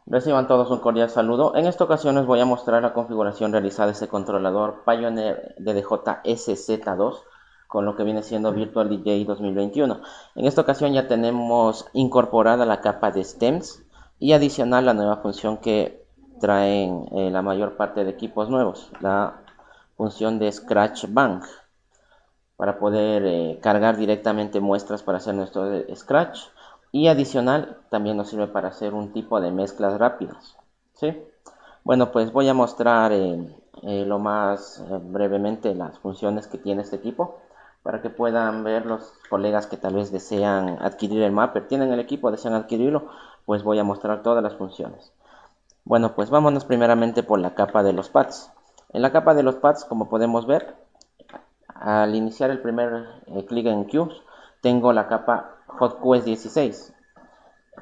Reciban todos un cordial saludo. En esta ocasión les voy a mostrar la configuración realizada de este controlador Pioneer DDJ SZ2 con lo que viene siendo Virtual DJ 2021. En esta ocasión ya tenemos incorporada la capa de stems y adicional la nueva función que traen la mayor parte de equipos nuevos, la función de Scratch Bank, para poder cargar directamente muestras para hacer nuestro Scratch. Y adicional también nos sirve para hacer un tipo de mezclas rápidas, ¿sí? Bueno, pues voy a mostrar lo más brevemente las funciones que tiene este equipo para que puedan ver los colegas que tal vez desean adquirir el mapper, tienen el equipo, desean adquirirlo, pues voy a mostrar todas las funciones. Bueno, pues vámonos primeramente por la capa de los pads. En la capa de los pads, como podemos ver, al iniciar el primer clic en Cubes, tengo la capa HotQuest 16.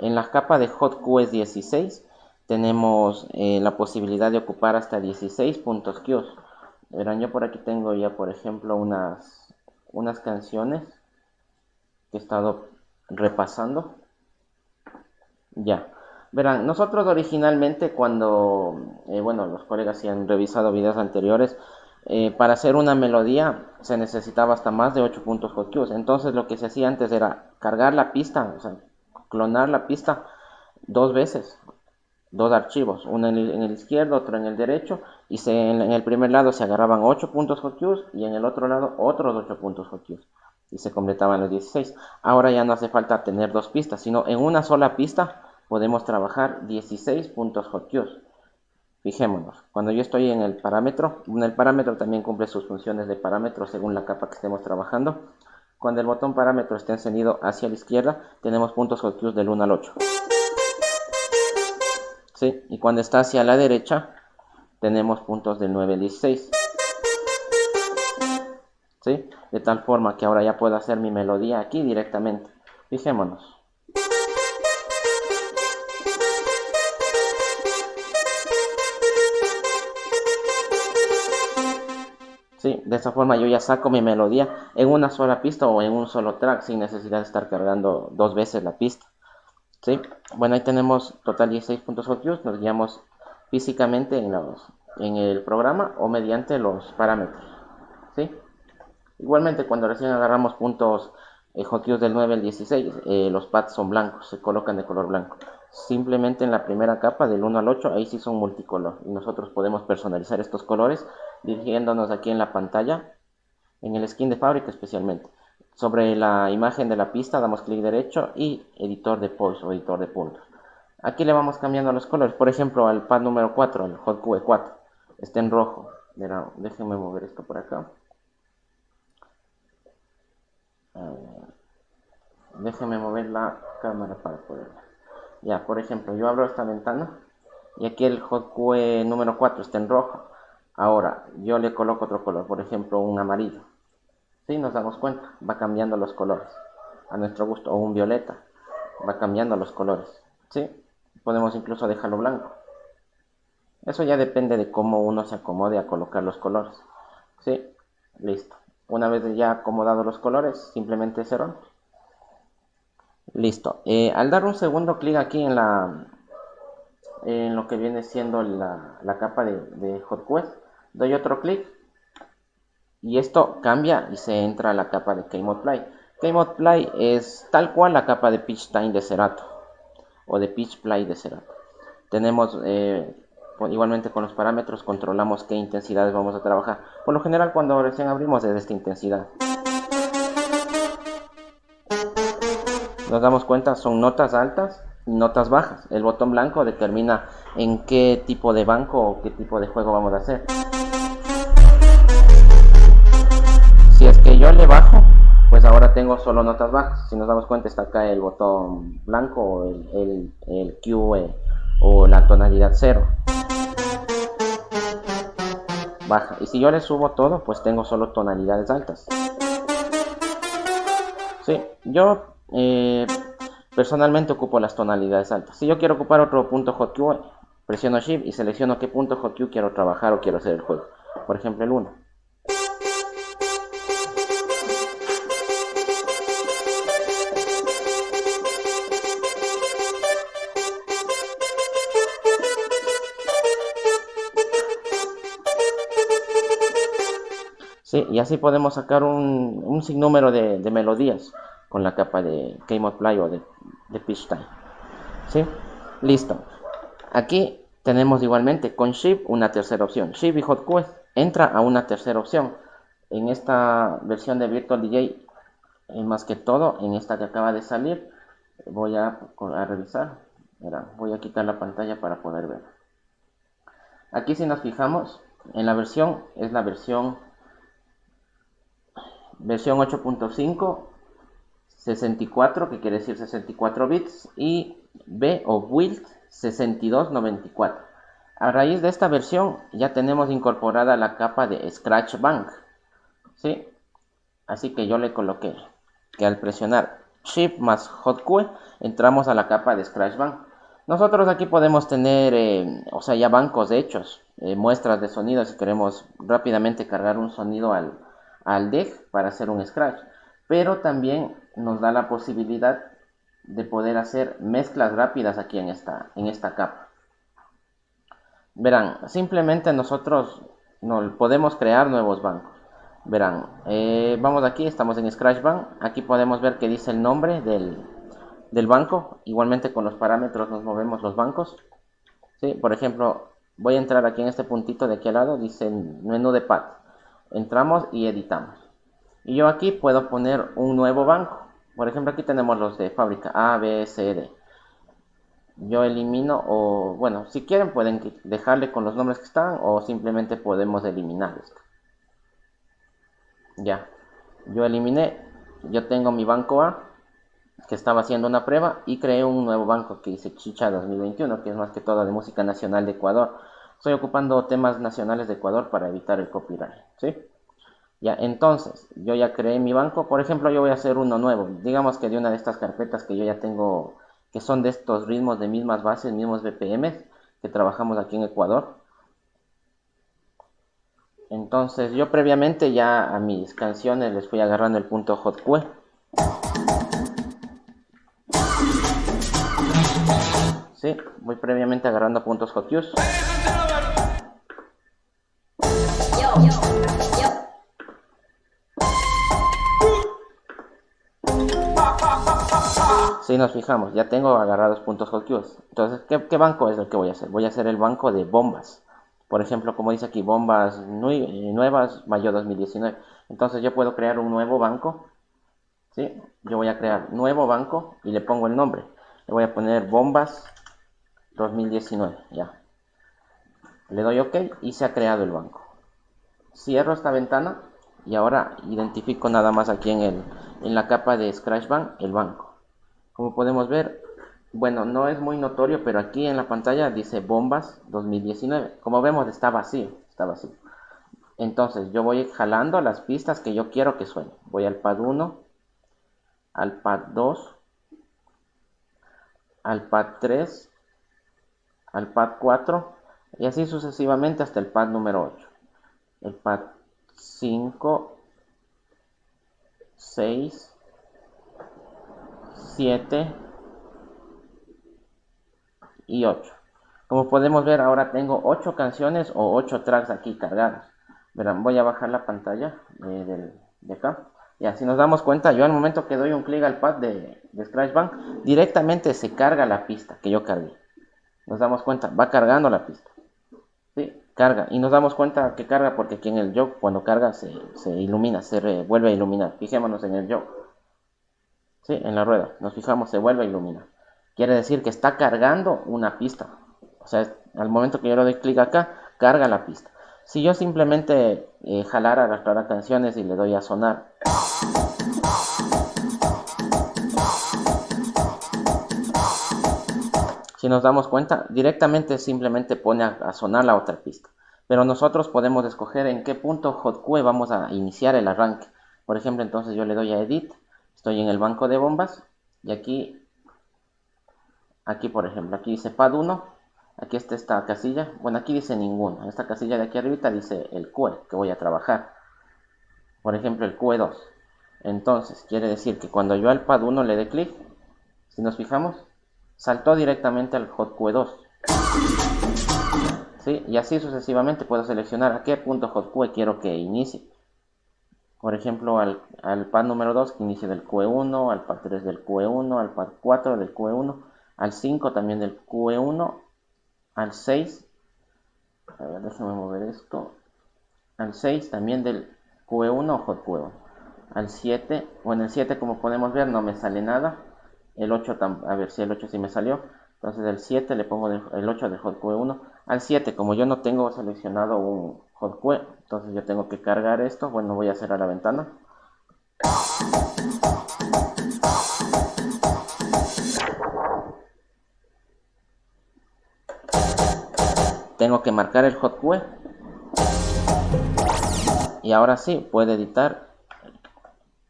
En la capa de HotQuest 16 tenemos la posibilidad de ocupar hasta 16 puntos queues. Verán, yo por aquí tengo ya, por ejemplo, unas canciones que he estado repasando. Ya. Verán, nosotros originalmente cuando, bueno, los colegas si han revisado videos anteriores, para hacer una melodía se necesitaba hasta más de 8 puntos HotQuest. Entonces lo que se hacía antes era cargar la pista, o sea, clonar la pista dos veces, dos archivos, uno en el izquierdo, otro en el derecho, y en el primer lado se agarraban 8 puntos HotQuest y en el otro lado otros 8 puntos HotQuest y se completaban los 16. Ahora ya no hace falta tener dos pistas, sino en una sola pista podemos trabajar 16 puntos HotQuest. Fijémonos, cuando yo estoy en el parámetro también cumple sus funciones de parámetro según la capa que estemos trabajando. Cuando el botón parámetro está encendido hacia la izquierda, tenemos puntos HotQuest del 1 al 8. ¿Sí? Y cuando está hacia la derecha, tenemos puntos del 9 al 16. ¿Sí? De tal forma que ahora ya puedo hacer mi melodía aquí directamente. Fijémonos. ¿Sí? De esta forma yo ya saco mi melodía en una sola pista o en un solo track sin necesidad de estar cargando dos veces la pista. ¿Sí? Bueno, ahí tenemos total 16 puntos HotQuest. Nos guiamos físicamente en el programa o mediante los parámetros. ¿Sí? Igualmente, cuando recién agarramos puntos HotQuest del 9 al 16, los pads son blancos, se colocan de color blanco. Simplemente en la primera capa, del 1 al 8, ahí sí son multicolor. Y nosotros podemos personalizar estos colores dirigiéndonos aquí en la pantalla, en el skin de fábrica especialmente. Sobre la imagen de la pista damos clic derecho y editor de pulse o editor de puntos. Aquí le vamos cambiando los colores. Por ejemplo, al pad número 4, el HotQuest 4, está en rojo. Mira, déjenme mover esto por acá. Déjenme mover la cámara para poder ver. Ya, por ejemplo, yo abro esta ventana y aquí el HotQuest número 4 está en rojo. Ahora, yo le coloco otro color, por ejemplo, un amarillo. ¿Sí? Nos damos cuenta, va cambiando los colores a nuestro gusto, o un violeta, va cambiando los colores. ¿Sí? Podemos incluso dejarlo blanco. Eso ya depende de cómo uno se acomode a colocar los colores. ¿Sí? Listo. Una vez ya acomodados los colores, simplemente cerramos. Listo. Al dar un segundo clic aquí en lo que viene siendo la capa de HotQuest, doy otro clic y esto cambia y se entra a la capa de Kmod Play. Kmod Play es tal cual la capa de Pitch Time de Serato o de Pitch Play de Serato. Tenemos igualmente con los parámetros controlamos qué intensidades vamos a trabajar. Por lo general cuando recién abrimos es de esta intensidad. Nos damos cuenta, son notas altas y notas bajas. El botón blanco determina en qué tipo de banco o qué tipo de juego vamos a hacer. Si es que yo le bajo, pues ahora tengo solo notas bajas. Si nos damos cuenta, está acá el botón blanco o el Q o la tonalidad 0. Baja. Y si yo le subo todo, pues tengo solo tonalidades altas. Sí, yo personalmente ocupo las tonalidades altas. Si yo quiero ocupar otro punto HotQ, presiono Shift y selecciono qué punto HotQ quiero trabajar o quiero hacer el juego. Por ejemplo, el 1. ¿sí? Y así podemos sacar un sinnúmero de melodías con la capa de Kmod o de PitchTime, ¿sí? Listo. Aquí tenemos igualmente con Shift una tercera opción. Shift y Hotkeys entra a una tercera opción. En esta versión de Virtual DJ, más que todo, en esta que acaba de salir, voy a revisar. Mira, voy a quitar la pantalla para poder ver. Aquí si nos fijamos, en la versión, es la versión 8.5, 64, que quiere decir 64 bits, y B o Build 6294. A raíz de esta versión ya tenemos incorporada la capa de Scratch Bank, ¿sí? Así que yo le coloqué que al presionar Shift más Hotkeys entramos a la capa de Scratch Bank. Nosotros aquí podemos tener, o sea, ya bancos hechos, muestras de sonido si queremos rápidamente cargar un sonido al DEC para hacer un Scratch. Pero también nos da la posibilidad de poder hacer mezclas rápidas aquí en esta capa. Verán, simplemente nosotros no podemos crear nuevos bancos. Verán, vamos aquí, estamos en Scratch Bank. Aquí podemos ver que dice el nombre del banco. Igualmente con los parámetros nos movemos los bancos, ¿sí? Por ejemplo, voy a entrar aquí en este puntito de aquí al lado, dice menú de pad. Entramos y editamos. Y yo aquí puedo poner un nuevo banco. Por ejemplo, aquí tenemos los de fábrica A, B, C, D. Yo elimino, o bueno, si quieren pueden dejarle con los nombres que están, o simplemente podemos eliminar esto. Ya, yo eliminé, yo tengo mi banco A, que estaba haciendo una prueba, y creé un nuevo banco que dice Chicha 2021, que es más que todo de música nacional de Ecuador. Estoy ocupando temas nacionales de Ecuador para evitar el copyright, ¿sí? Ya, entonces, yo ya creé mi banco. Por ejemplo, yo voy a hacer uno nuevo. Digamos que de una de estas carpetas que yo ya tengo, que son de estos ritmos de mismas bases, mismos BPMs, que trabajamos aquí en Ecuador. Entonces, yo previamente ya a mis canciones les fui agarrando el punto Hotkeys. Sí, voy previamente agarrando puntos Hotkeys. Si nos fijamos, ya tengo agarrados puntos Hotkeys. Entonces, ¿qué banco es el que voy a hacer? Voy a hacer el banco de bombas. Por ejemplo, como dice aquí, bombas nuevas, mayo 2019. Entonces yo puedo crear un nuevo banco, ¿sí? Yo voy a crear nuevo banco y le pongo el nombre. Le voy a poner bombas 2019, ya. Le doy OK y se ha creado el banco. Cierro esta ventana y ahora identifico nada más aquí en la capa de Scratch Bank el banco. Como podemos ver, bueno, no es muy notorio, pero aquí en la pantalla dice bombas 2019. Como vemos, está vacío, está vacío. Entonces yo voy jalando las pistas que yo quiero que suenen. Voy al pad 1, al pad 2, al pad 3, al pad 4 y así sucesivamente hasta el pad número 8. El pad 5, 6, 7 y 8. Como podemos ver, ahora tengo 8 canciones o 8 tracks aquí cargados. Verán, voy a bajar la pantalla de acá. Ya, si nos damos cuenta, yo al momento que doy un clic al pad de Scratch Bank, directamente se carga la pista que yo cargué. Nos damos cuenta, va cargando la pista. ¿Sí? Carga. Y nos damos cuenta que carga porque aquí en el jog, cuando carga, se ilumina, vuelve a iluminar. Fijémonos en el jog. ¿Sí? En la rueda. Nos fijamos, se vuelve a iluminar. Quiere decir que está cargando una pista. O sea, al momento que yo le doy clic acá, carga la pista. Si yo simplemente jalara, arrastrar canciones y le doy a sonar, si nos damos cuenta, directamente simplemente pone a sonar la otra pista. Pero nosotros podemos escoger en qué punto Hotkeys vamos a iniciar el arranque. Por ejemplo, entonces yo le doy a Edit, estoy en el banco de bombas y aquí por ejemplo, aquí dice pad 1, aquí está esta casilla, bueno, aquí dice ninguna, en esta casilla de aquí arriba dice el QE que voy a trabajar, por ejemplo el QE2. Entonces quiere decir que cuando yo al pad 1 le dé clic, si nos fijamos, saltó directamente al QE2, ¿sí? Y así sucesivamente puedo seleccionar a qué punto Hotkeys quiero que inicie. Por ejemplo, al pad número 2 que inicia del QE1, al pad 3 del QE1, al pad 4 del QE1, al 5 también del QE1, al 6, a ver, déjame mover esto, al 6 también del QE1 o hot QE1, al 7, bueno, el 7 como podemos ver no me sale nada, el 8, a ver si el 8 sí me salió, entonces el 7 le pongo el 8 del hot QE1, al 7 como yo no tengo seleccionado un hot QE, entonces yo tengo que cargar esto, bueno, voy a cerrar la ventana. Tengo que marcar el hot QE y ahora sí puedo editar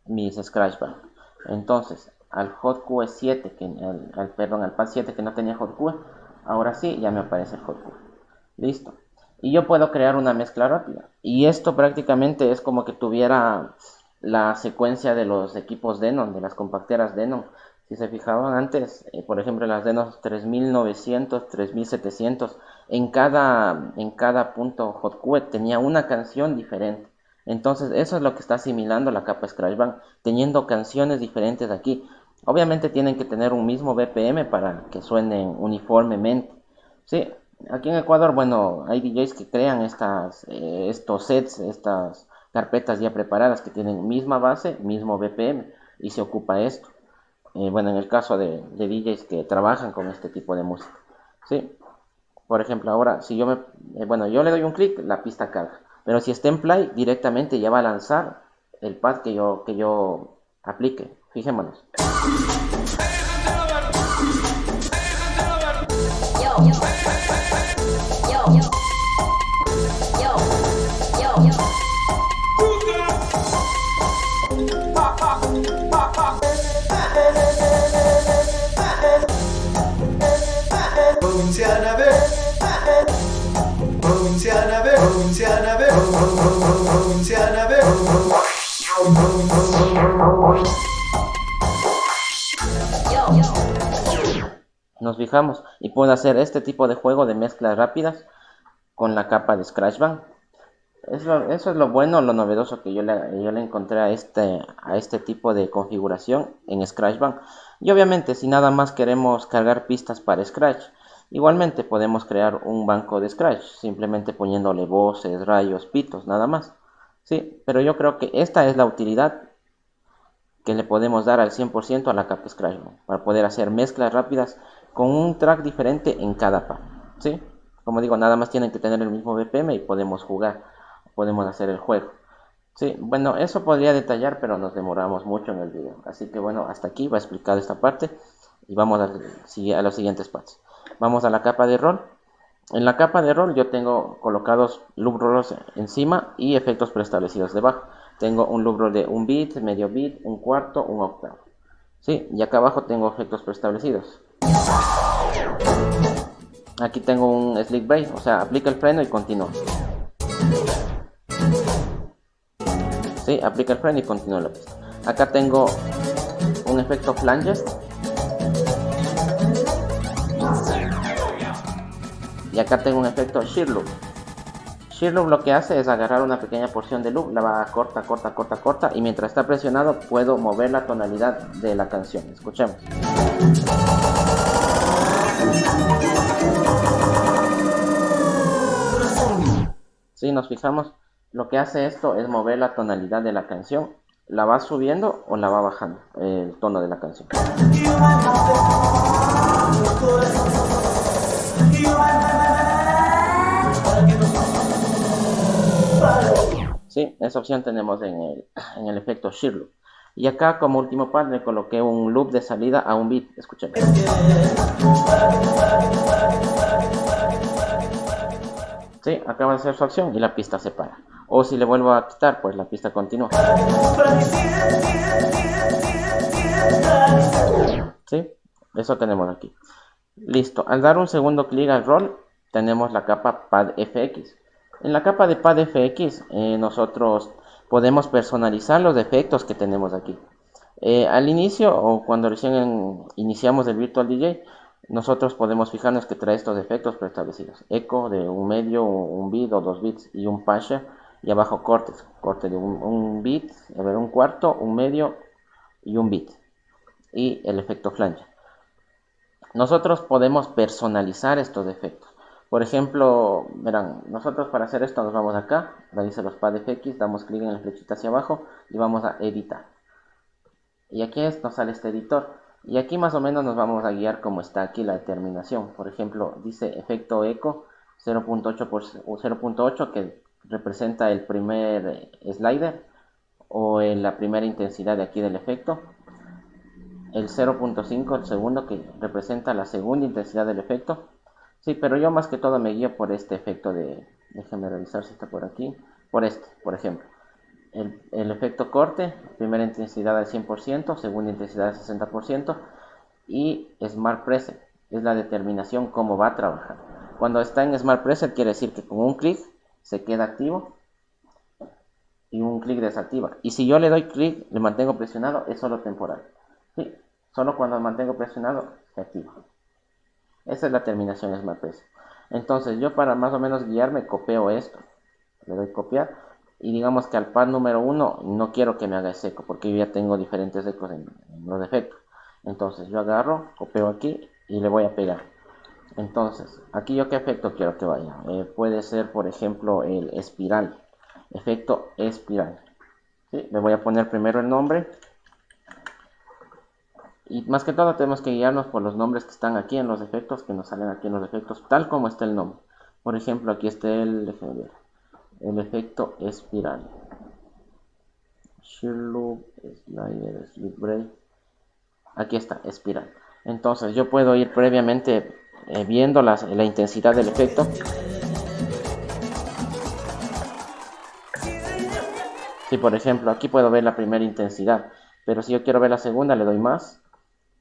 mis scratch bar. Entonces al hot QE7 al pad 7 que no tenía hot QE, ahora sí ya me aparece el hot QE. Listo. Y yo puedo crear una mezcla rápida. Y esto prácticamente es como que tuviera la secuencia de los equipos Denon, de las compacteras Denon. Si se fijaban antes, por ejemplo, las Denon 3900, 3700, en cada punto hot QE tenía una canción diferente. Entonces eso es lo que está asimilando la capa ScratchBand, teniendo canciones diferentes aquí. Obviamente tienen que tener un mismo BPM para que suenen uniformemente. Sí, aquí en Ecuador, bueno, hay DJs que crean estos sets, estas carpetas ya preparadas que tienen misma base, mismo BPM y se ocupa esto. Bueno, en el caso de DJs que trabajan con este tipo de música. Sí, por ejemplo, ahora si bueno, yo le doy un clic, la pista carga. Pero si está en play, directamente ya va a lanzar el pad que yo aplique. Fijémonos. Nos fijamos y puedo hacer este tipo de juego de mezclas rápidas con la capa de ScratchBand. Eso es lo bueno, lo novedoso que yo le encontré a este tipo de configuración en ScratchBand. Y obviamente si nada más queremos cargar pistas para Scratch, igualmente podemos crear un banco de Scratch, simplemente poniéndole voces, rayos, pitos, nada más. Sí, pero yo creo que esta es la utilidad que le podemos dar al 100% a la capa ScratchBand, para poder hacer mezclas rápidas con un track diferente en cada pad. ¿Sí? Como digo, nada más tienen que tener el mismo BPM y podemos jugar, podemos hacer el juego. Sí, bueno, eso podría detallar, pero nos demoramos mucho en el video. Así que bueno, hasta aquí va explicado esta parte y vamos a los siguientes pasos. Vamos a la capa de rol. En la capa de rol yo tengo colocados loop rollers encima y efectos preestablecidos debajo. Tengo un loop roll de un bit, medio bit, un cuarto, un octavo. Sí, y acá abajo tengo efectos preestablecidos. Aquí tengo un slick break, o sea, aplica el freno y continúa. Sí, aplica el freno y continúa la pista. Acá tengo un efecto flanger. Y acá tengo un efecto shear loop. Shear loop lo que hace es agarrar una pequeña porción de loop, la va corta, corta, corta, corta, y mientras está presionado puedo mover la tonalidad de la canción. Escuchemos. Si nos fijamos, lo que hace esto es mover la tonalidad de la canción. La va subiendo o la va bajando el tono de la canción. Sí, esa opción tenemos en el efecto shear loop. Y acá como último pad le coloqué un loop de salida a un beat. Escuchemos. Sí, acaba de hacer su acción y la pista se para. O si le vuelvo a quitar, pues la pista continúa. Sí, eso tenemos aquí. Listo, al dar un segundo clic al roll, tenemos la capa Pad FX. En la capa de Pad FX, nosotros podemos personalizar los efectos que tenemos aquí. Al inicio o cuando recién iniciamos el Virtual DJ, nosotros podemos fijarnos que trae estos efectos preestablecidos. Eco de un medio, un bit o 2 bits y un pasher y abajo cortes, corte de un bit, a ver, un cuarto, un medio y un bit, y el efecto flange. Nosotros podemos personalizar estos efectos. Por ejemplo, verán, nosotros para hacer esto nos vamos acá, donde dice los PadFX, damos clic en la flechita hacia abajo y vamos a editar. Y aquí nos sale este editor. Y aquí más o menos nos vamos a guiar como está aquí la determinación. Por ejemplo, dice efecto eco 0.8 que representa el primer slider o la primera intensidad de aquí del efecto. El 0.5 el segundo que representa la segunda intensidad del efecto. Sí, pero yo más que todo me guío por este efecto de, déjenme revisar si está por aquí, por este, por ejemplo. El efecto corte, primera intensidad al 100%, segunda intensidad al 60% y Smart Preset, es la determinación cómo va a trabajar. Cuando está en Smart Preset quiere decir que con un clic se queda activo y un clic desactiva. Y si yo le doy clic, le mantengo presionado, es solo temporal. Sí, solo cuando mantengo presionado se activa. Esa es la terminación Smart Preset. Entonces yo para más o menos guiarme copio esto, le doy copiar y digamos que al pad número 1 no quiero que me haga ese eco porque yo ya tengo diferentes ecos en los efectos. Entonces yo agarro, copio aquí y le voy a pegar. Entonces aquí yo qué efecto quiero que vaya. Puede ser por ejemplo el espiral, efecto espiral. ¿Sí? Le voy a poner primero el nombre. Y más que todo tenemos que guiarnos por los nombres que están aquí en los efectos, que nos salen aquí en los efectos, tal como está el nombre. Por ejemplo, aquí está el efecto espiral. Shear Loop, Slider, Slip Break. Aquí está, espiral. Entonces yo puedo ir previamente viendo la intensidad del efecto. Si por ejemplo aquí puedo ver la primera intensidad, pero si yo quiero ver la segunda le doy más.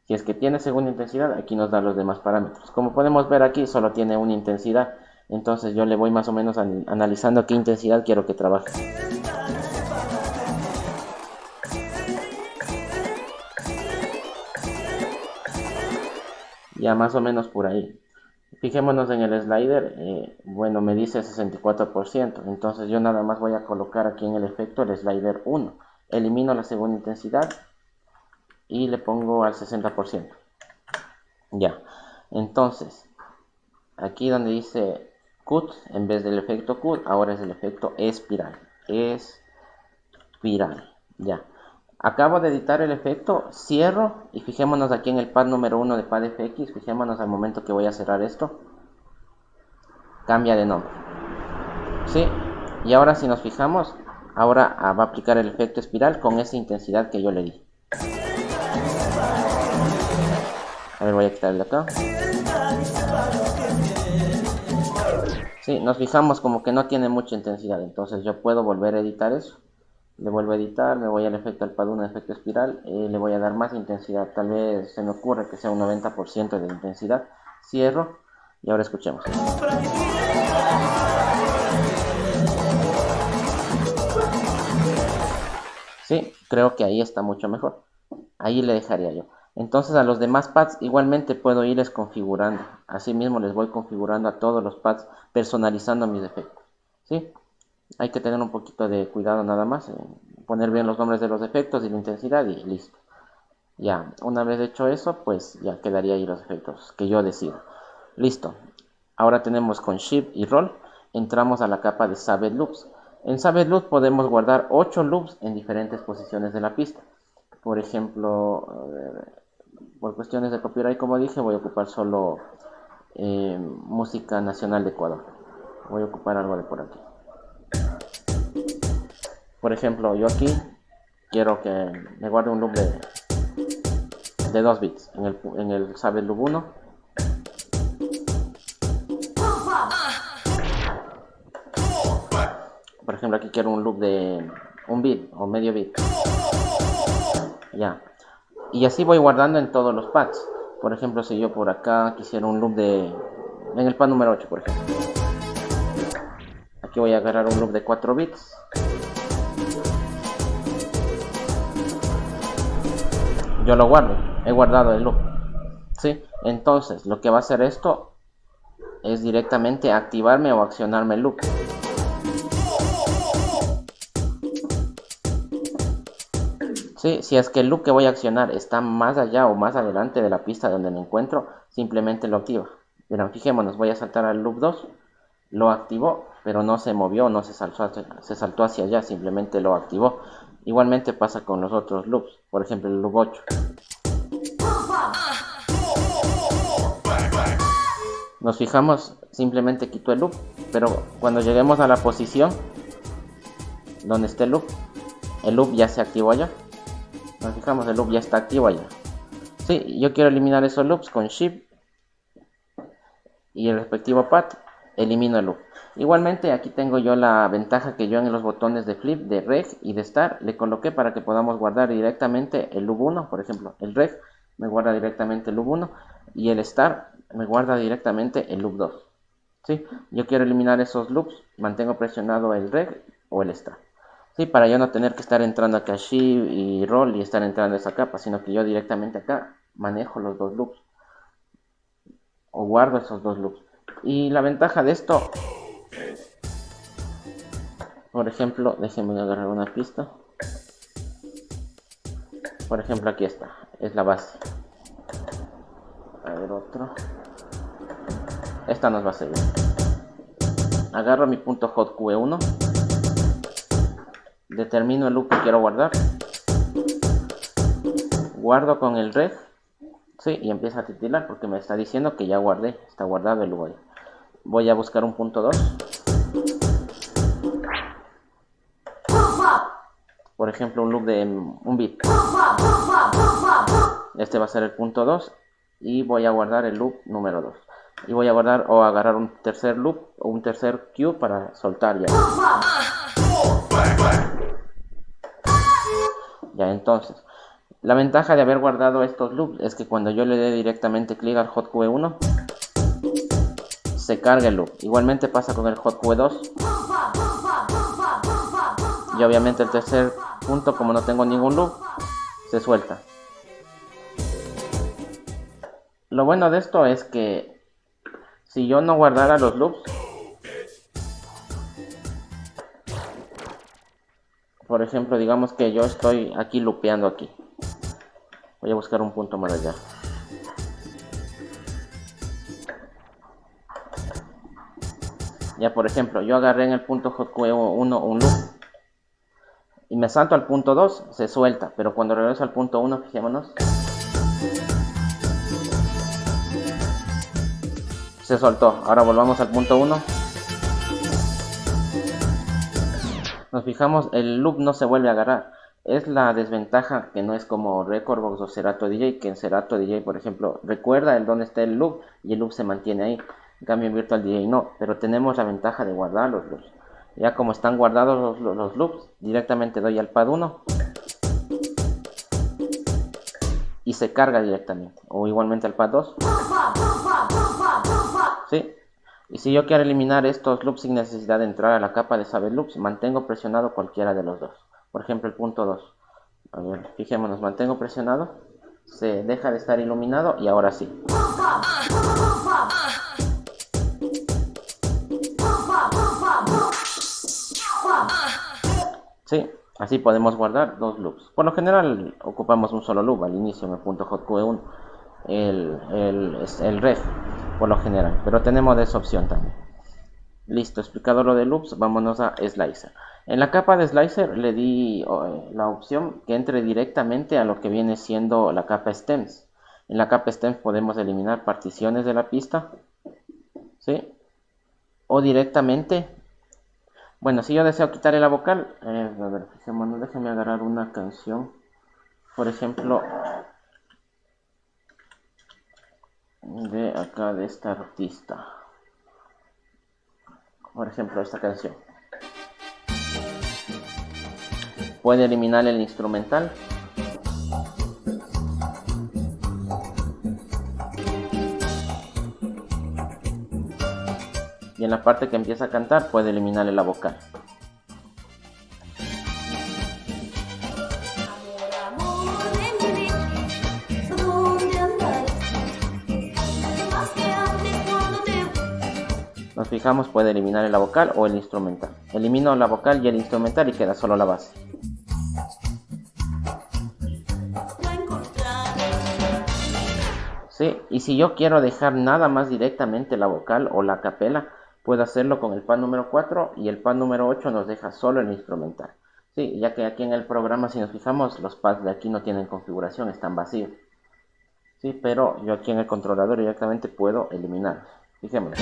Si es que tiene segunda intensidad, aquí nos da los demás parámetros. Como podemos ver aquí, solo tiene una intensidad. Entonces yo le voy más o menos analizando qué intensidad quiero que trabaje. Ya más o menos por ahí. Fijémonos en el slider, bueno, me dice 64%. Entonces yo nada más voy a colocar aquí en el efecto el slider 1. Elimino la segunda intensidad y le pongo al 60%. Ya, entonces, aquí donde dice cut, en vez del efecto cut, ahora es el efecto espiral. Espiral, ya. Acabo de editar el efecto, cierro y fijémonos aquí en el pad número 1 de PadFX, fijémonos al momento que voy a cerrar esto. Cambia de nombre. ¿Sí? Y ahora si nos fijamos, ahora va a aplicar el efecto espiral con esa intensidad que yo le di. A ver, voy a quitarle acá. Sí, nos fijamos como que no tiene mucha intensidad, entonces yo puedo volver a editar eso. Le vuelvo a editar, me voy al efecto al pad 1, efecto espiral, le voy a dar más intensidad, tal vez se me ocurre que sea un 90% de intensidad. Cierro y ahora escuchemos. Sí, creo que ahí está mucho mejor. Ahí le dejaría yo. Entonces a los demás pads igualmente puedo irles configurando. Asimismo les voy configurando a todos los pads, personalizando mis efectos. ¿Sí? Hay que tener un poquito de cuidado nada más. Poner bien los nombres de los efectos y la intensidad y listo. Ya, una vez hecho eso, pues ya quedaría ahí los efectos que yo decido. Listo. Ahora tenemos con Shift y Roll. Entramos a la capa de Saved Loops. En Saved Loops podemos guardar 8 loops en diferentes posiciones de la pista. Por ejemplo, por cuestiones de copyright, como dije, voy a ocupar solo música nacional de Ecuador. Voy a ocupar algo de por aquí. Por ejemplo, yo aquí quiero que me guarde un loop de 2 bits en el Saved Loop 1. Por ejemplo, aquí quiero un loop de 1 bit o medio bit. Ya. Y así voy guardando en todos los pads. Por ejemplo, si yo por acá quisiera un loop en el pad número 8, por ejemplo. Aquí voy a agarrar un loop de 4 bits. Yo lo guardo. He guardado el loop. ¿Sí? Entonces, lo que va a hacer esto es directamente activarme o accionarme el loop. ¿Sí? Si es que el loop que voy a accionar está más allá o más adelante de la pista donde me encuentro, simplemente lo activa. Pero fijémonos, voy a saltar al loop 2, lo activó, pero no se movió, no se saltó hacia allá, simplemente lo activó. Igualmente pasa con los otros loops, por ejemplo el loop 8. Nos fijamos, simplemente quitó el loop, pero cuando lleguemos a la posición donde esté el loop ya se activó allá. Nos fijamos, el loop ya está activo allá. Sí, yo quiero eliminar esos loops con Shift y el respectivo path, elimino el loop. Igualmente aquí tengo yo la ventaja que yo en los botones de flip, de reg y de start le coloqué para que podamos guardar directamente el loop 1, por ejemplo, el reg me guarda directamente el loop 1 y el start me guarda directamente el loop 2. ¿Sí? Yo quiero eliminar esos loops, mantengo presionado el reg o el start. Sí, para yo no tener que estar entrando acá Shift y roll y estar entrando a esa capa, sino que yo directamente acá manejo los dos loops o guardo esos dos loops. Y la ventaja de esto, por ejemplo, déjenme agarrar una pista. Por ejemplo, aquí está, es la base. A ver otro. Esta nos va a servir. Agarro mi punto hot QE1, determino el loop que quiero guardar, guardo con el reg, sí, y empieza a titilar porque me está diciendo que ya guardé, está guardado el loop. Voy a buscar un punto 2, por ejemplo un loop de un bit. Este va a ser el punto 2 y voy a guardar el loop número 2. Y voy a guardar o agarrar un tercer loop o un tercer cue para soltar ya. Ya, entonces, la ventaja de haber guardado estos loops es que cuando yo le dé directamente clic al hot QE1, se carga el loop. Igualmente pasa con el hot QE2. Y obviamente el tercer punto, como no tengo ningún loop, se suelta. Lo bueno de esto es que si yo no guardara los loops, por ejemplo, digamos que yo estoy aquí loopeando aquí. Voy a buscar un punto más allá. Ya, por ejemplo, yo agarré en el punto hot QE1 un loop y me salto al punto 2, se suelta, pero cuando regreso al punto 1, fijémonos, se soltó. Ahora volvamos al punto 1. Nos fijamos, el loop no se vuelve a agarrar. Es la desventaja que no es como Recordbox o Serato DJ, que en Serato DJ, por ejemplo, recuerda el dónde está el loop y el loop se mantiene ahí. En cambio en Virtual DJ no, pero tenemos la ventaja de guardar los loops. Ya como están guardados los loops, directamente doy al pad 1 y se carga directamente. O igualmente al pad 2. ¿Sí? Y si yo quiero eliminar estos loops sin necesidad de entrar a la capa de Save Loops, mantengo presionado cualquiera de los dos. Por ejemplo el punto 2. A ver, fijémonos, mantengo presionado, se deja de estar iluminado y ahora sí. Sí, así podemos guardar dos loops. Por lo general ocupamos un solo loop al inicio en el punto hot QE1, el ref, por lo general, pero tenemos esa opción también. Listo, explicado lo de loops, vámonos a Slicer. En la capa de Slicer le di la opción que entre directamente a lo que viene siendo la capa Stems. En la capa Stems podemos eliminar particiones de la pista, ¿sí? O directamente, bueno, si yo deseo quitarle la vocal, a ver, fijémonos, déjenme agarrar una canción, por ejemplo, de acá, de esta artista. Por ejemplo, esta canción. Puede eliminar el instrumental. Y en la parte que empieza a cantar puede eliminarle la vocal. Nos fijamos, puede eliminar la vocal o el instrumental. Elimino la vocal y el instrumental y queda solo la base. ¿sí? Y si yo quiero dejar nada más directamente la vocal o la capela, puedo hacerlo con el pad número 4 y el pad número 8 nos deja solo el instrumental. Sí, ya que aquí en el programa, si nos fijamos, los pads de aquí no tienen configuración, están vacíos. Sí, pero yo aquí en el controlador directamente puedo eliminarlos. Fijémonos.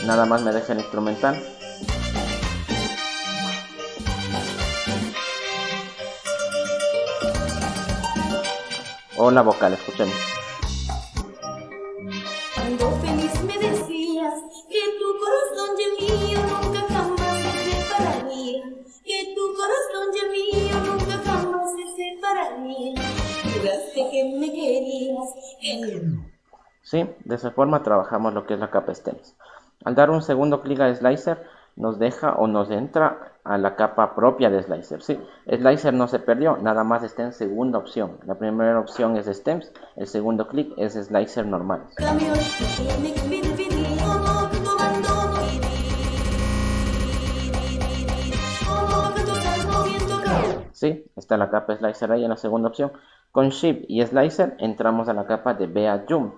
Nada más me deja el instrumental. O la vocal, escuchemos. Cuando feliz me decías que tu corazón y el mío nunca jamás se separaría, que tu corazón y el mío nunca jamás se separaría, juraste que me querías. Sí, de esa forma trabajamos lo que es la capa stems. Al dar un segundo clic a Slicer, nos deja o nos entra a la capa propia de Slicer. Sí, Slicer no se perdió, nada más está en segunda opción. La primera opción es stems, el segundo clic es Slicer normal. Sí, está la capa Slicer ahí en la segunda opción. Con Shift y Slicer entramos a la capa de Beat Jump.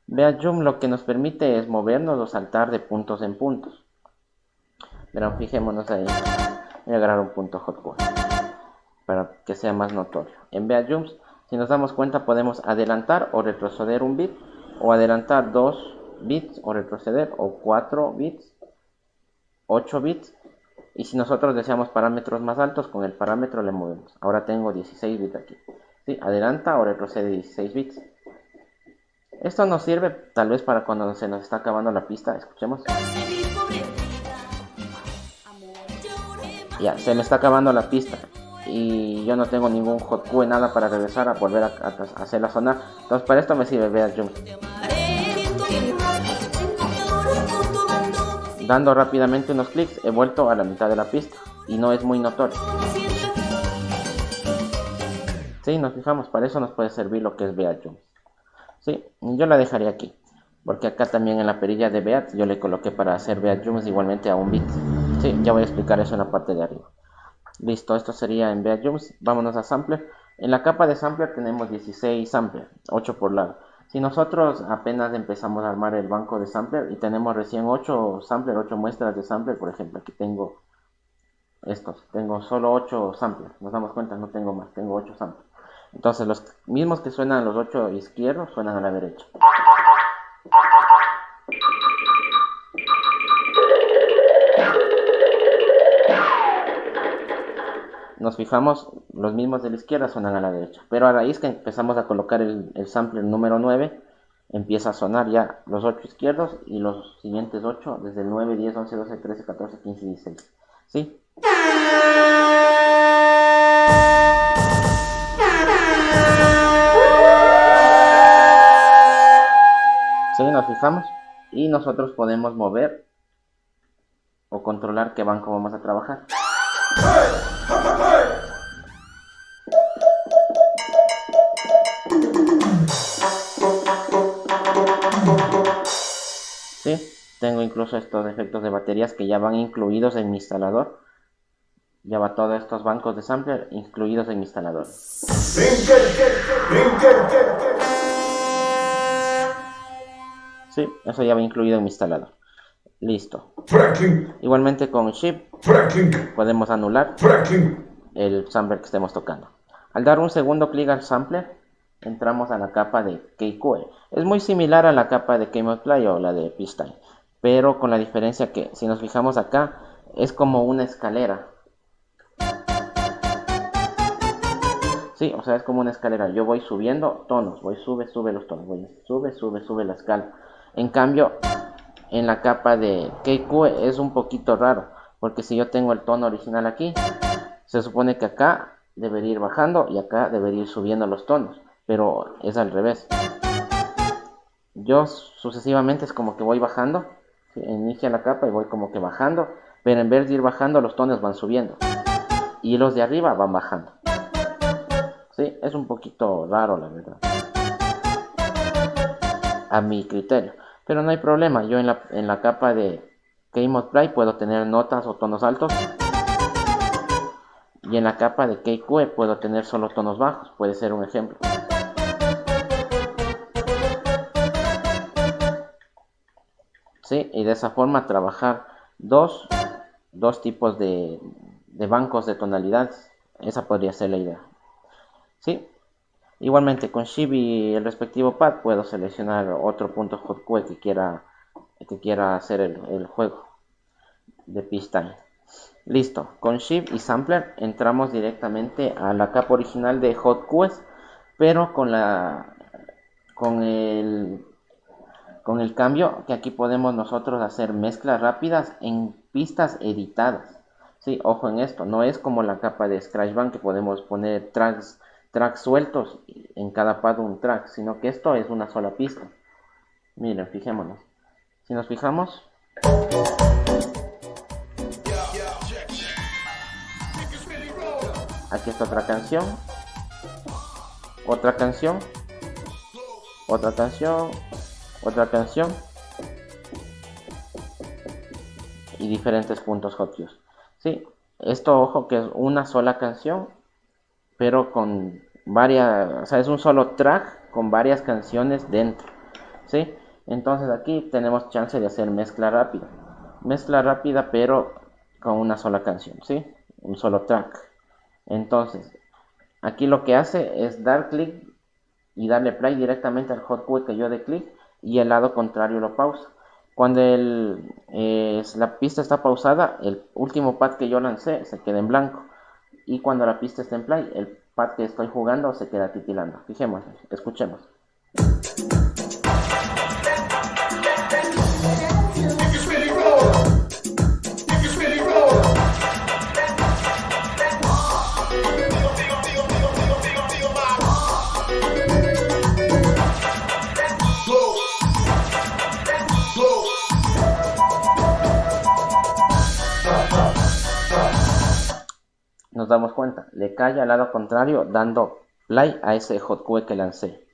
Beat Jump lo que nos permite es movernos o saltar de puntos en puntos. Pero fijémonos ahí. Voy a agarrar un punto hotcore para que sea más notorio. En Beat Jumps, si nos damos cuenta, podemos adelantar o retroceder un bit, o adelantar 2 bits o retroceder, o 4 bits, 8 bits. Y si nosotros deseamos parámetros más altos, con el parámetro le movemos. Ahora tengo 16 bits aquí. ¿Sí? Adelanta o retrocede 16 bits. Esto nos sirve tal vez para cuando se nos está acabando la pista. Escuchemos. Ya, se me está acabando la pista y yo no tengo ningún hotcue, nada para regresar a volver a hacerla sonar. Entonces para esto me sirve Beat Jump. Dando rápidamente unos clics he vuelto a la mitad de la pista y no es muy notorio. Sí, nos fijamos, para eso nos puede servir lo que es Beat Jump. Sí, yo la dejaría aquí, porque acá también en la perilla de Beat yo le coloqué para hacer Beat Jumps igualmente a un bit. Sí, ya voy a explicar eso en la parte de arriba. Listo, esto sería en Beat Jumps. Vámonos a Sampler. En la capa de Sampler tenemos 16 Sampler, 8 por lado. Si nosotros apenas empezamos a armar el banco de Sampler y tenemos recién 8 Sampler, 8 muestras de Sampler, por ejemplo, aquí tengo estos, tengo solo 8 Samplers. Nos damos cuenta, no tengo más, tengo 8 Samplers. Entonces los mismos que suenan los 8 izquierdos suenan a la derecha. Nos fijamos, los mismos de la izquierda suenan a la derecha. Pero a raíz que empezamos a colocar el sampler número 9, empieza a sonar ya los 8 izquierdos y los siguientes 8 desde el 9, 10, 11, 12, 13, 14, 15 y 16. ¿Sí? Sí, nos fijamos y nosotros podemos mover o controlar qué banco vamos a trabajar. Sí, tengo incluso estos efectos de baterías que ya van incluidos en mi instalador. Ya va todos estos bancos de sampler incluidos en mi instalador. Sí, eso ya va incluido en mi instalador. Listo. Igualmente con Shift podemos anular el sampler que estemos tocando. Al dar un segundo clic al sampler, entramos a la capa de KQE. Es muy similar a la capa de KModPlay o la de P-Style, pero con la diferencia que si nos fijamos acá, es como una escalera. Sí, o sea, es como una escalera. Yo voy subiendo tonos, sube los tonos, voy sube la escala. En cambio, en la capa de KQE es un poquito raro, porque si yo tengo el tono original aquí, se supone que acá debería ir bajando y acá debería ir subiendo los tonos, pero es al revés. Yo sucesivamente es como que voy bajando, ¿sí? Inicia la capa y voy como que bajando, pero en vez de ir bajando los tonos van subiendo y los de arriba van bajando. Sí, es un poquito raro la verdad, a mi criterio, pero no hay problema. Yo en la capa de KModPlay puedo tener notas o tonos altos y en la capa de KQE puedo tener solo tonos bajos, puede ser un ejemplo. ¿Sí? Y de esa forma trabajar dos tipos de bancos de tonalidades. Esa podría ser la idea. ¿Sí? Igualmente con Shift y el respectivo pad puedo seleccionar otro punto hotkeys que quiera hacer el juego de peacetime. Listo, con Shift y Sampler entramos directamente a la capa original de hotkeys, pero con el cambio que aquí podemos nosotros hacer mezclas rápidas en pistas editadas. Sí, ojo en esto, no es como la capa de ScratchBand que podemos poner tracks sueltos en cada pad un track, sino que esto es una sola pista. Miren, fijémonos. Si nos fijamos, aquí está otra canción, otra canción, otra canción, otra canción y diferentes puntos hotkeys. Sí, esto ojo que es una sola canción, pero con varias, o sea, es un solo track con varias canciones dentro. ¿Sí? Entonces aquí tenemos chance de hacer mezcla rápida pero con una sola canción, ¿sí? Un solo track. Entonces aquí lo que hace es dar clic y darle play directamente al hotkeys que yo dé clic, y el lado contrario lo pausa. Cuando la pista está pausada, el último pad que yo lancé se queda en blanco, y cuando la pista está en play, el pad que estoy jugando se queda titilando. Fijémonos, escuchemos. Nos damos cuenta, le cae al lado contrario dando play a ese hotkeys que lancé.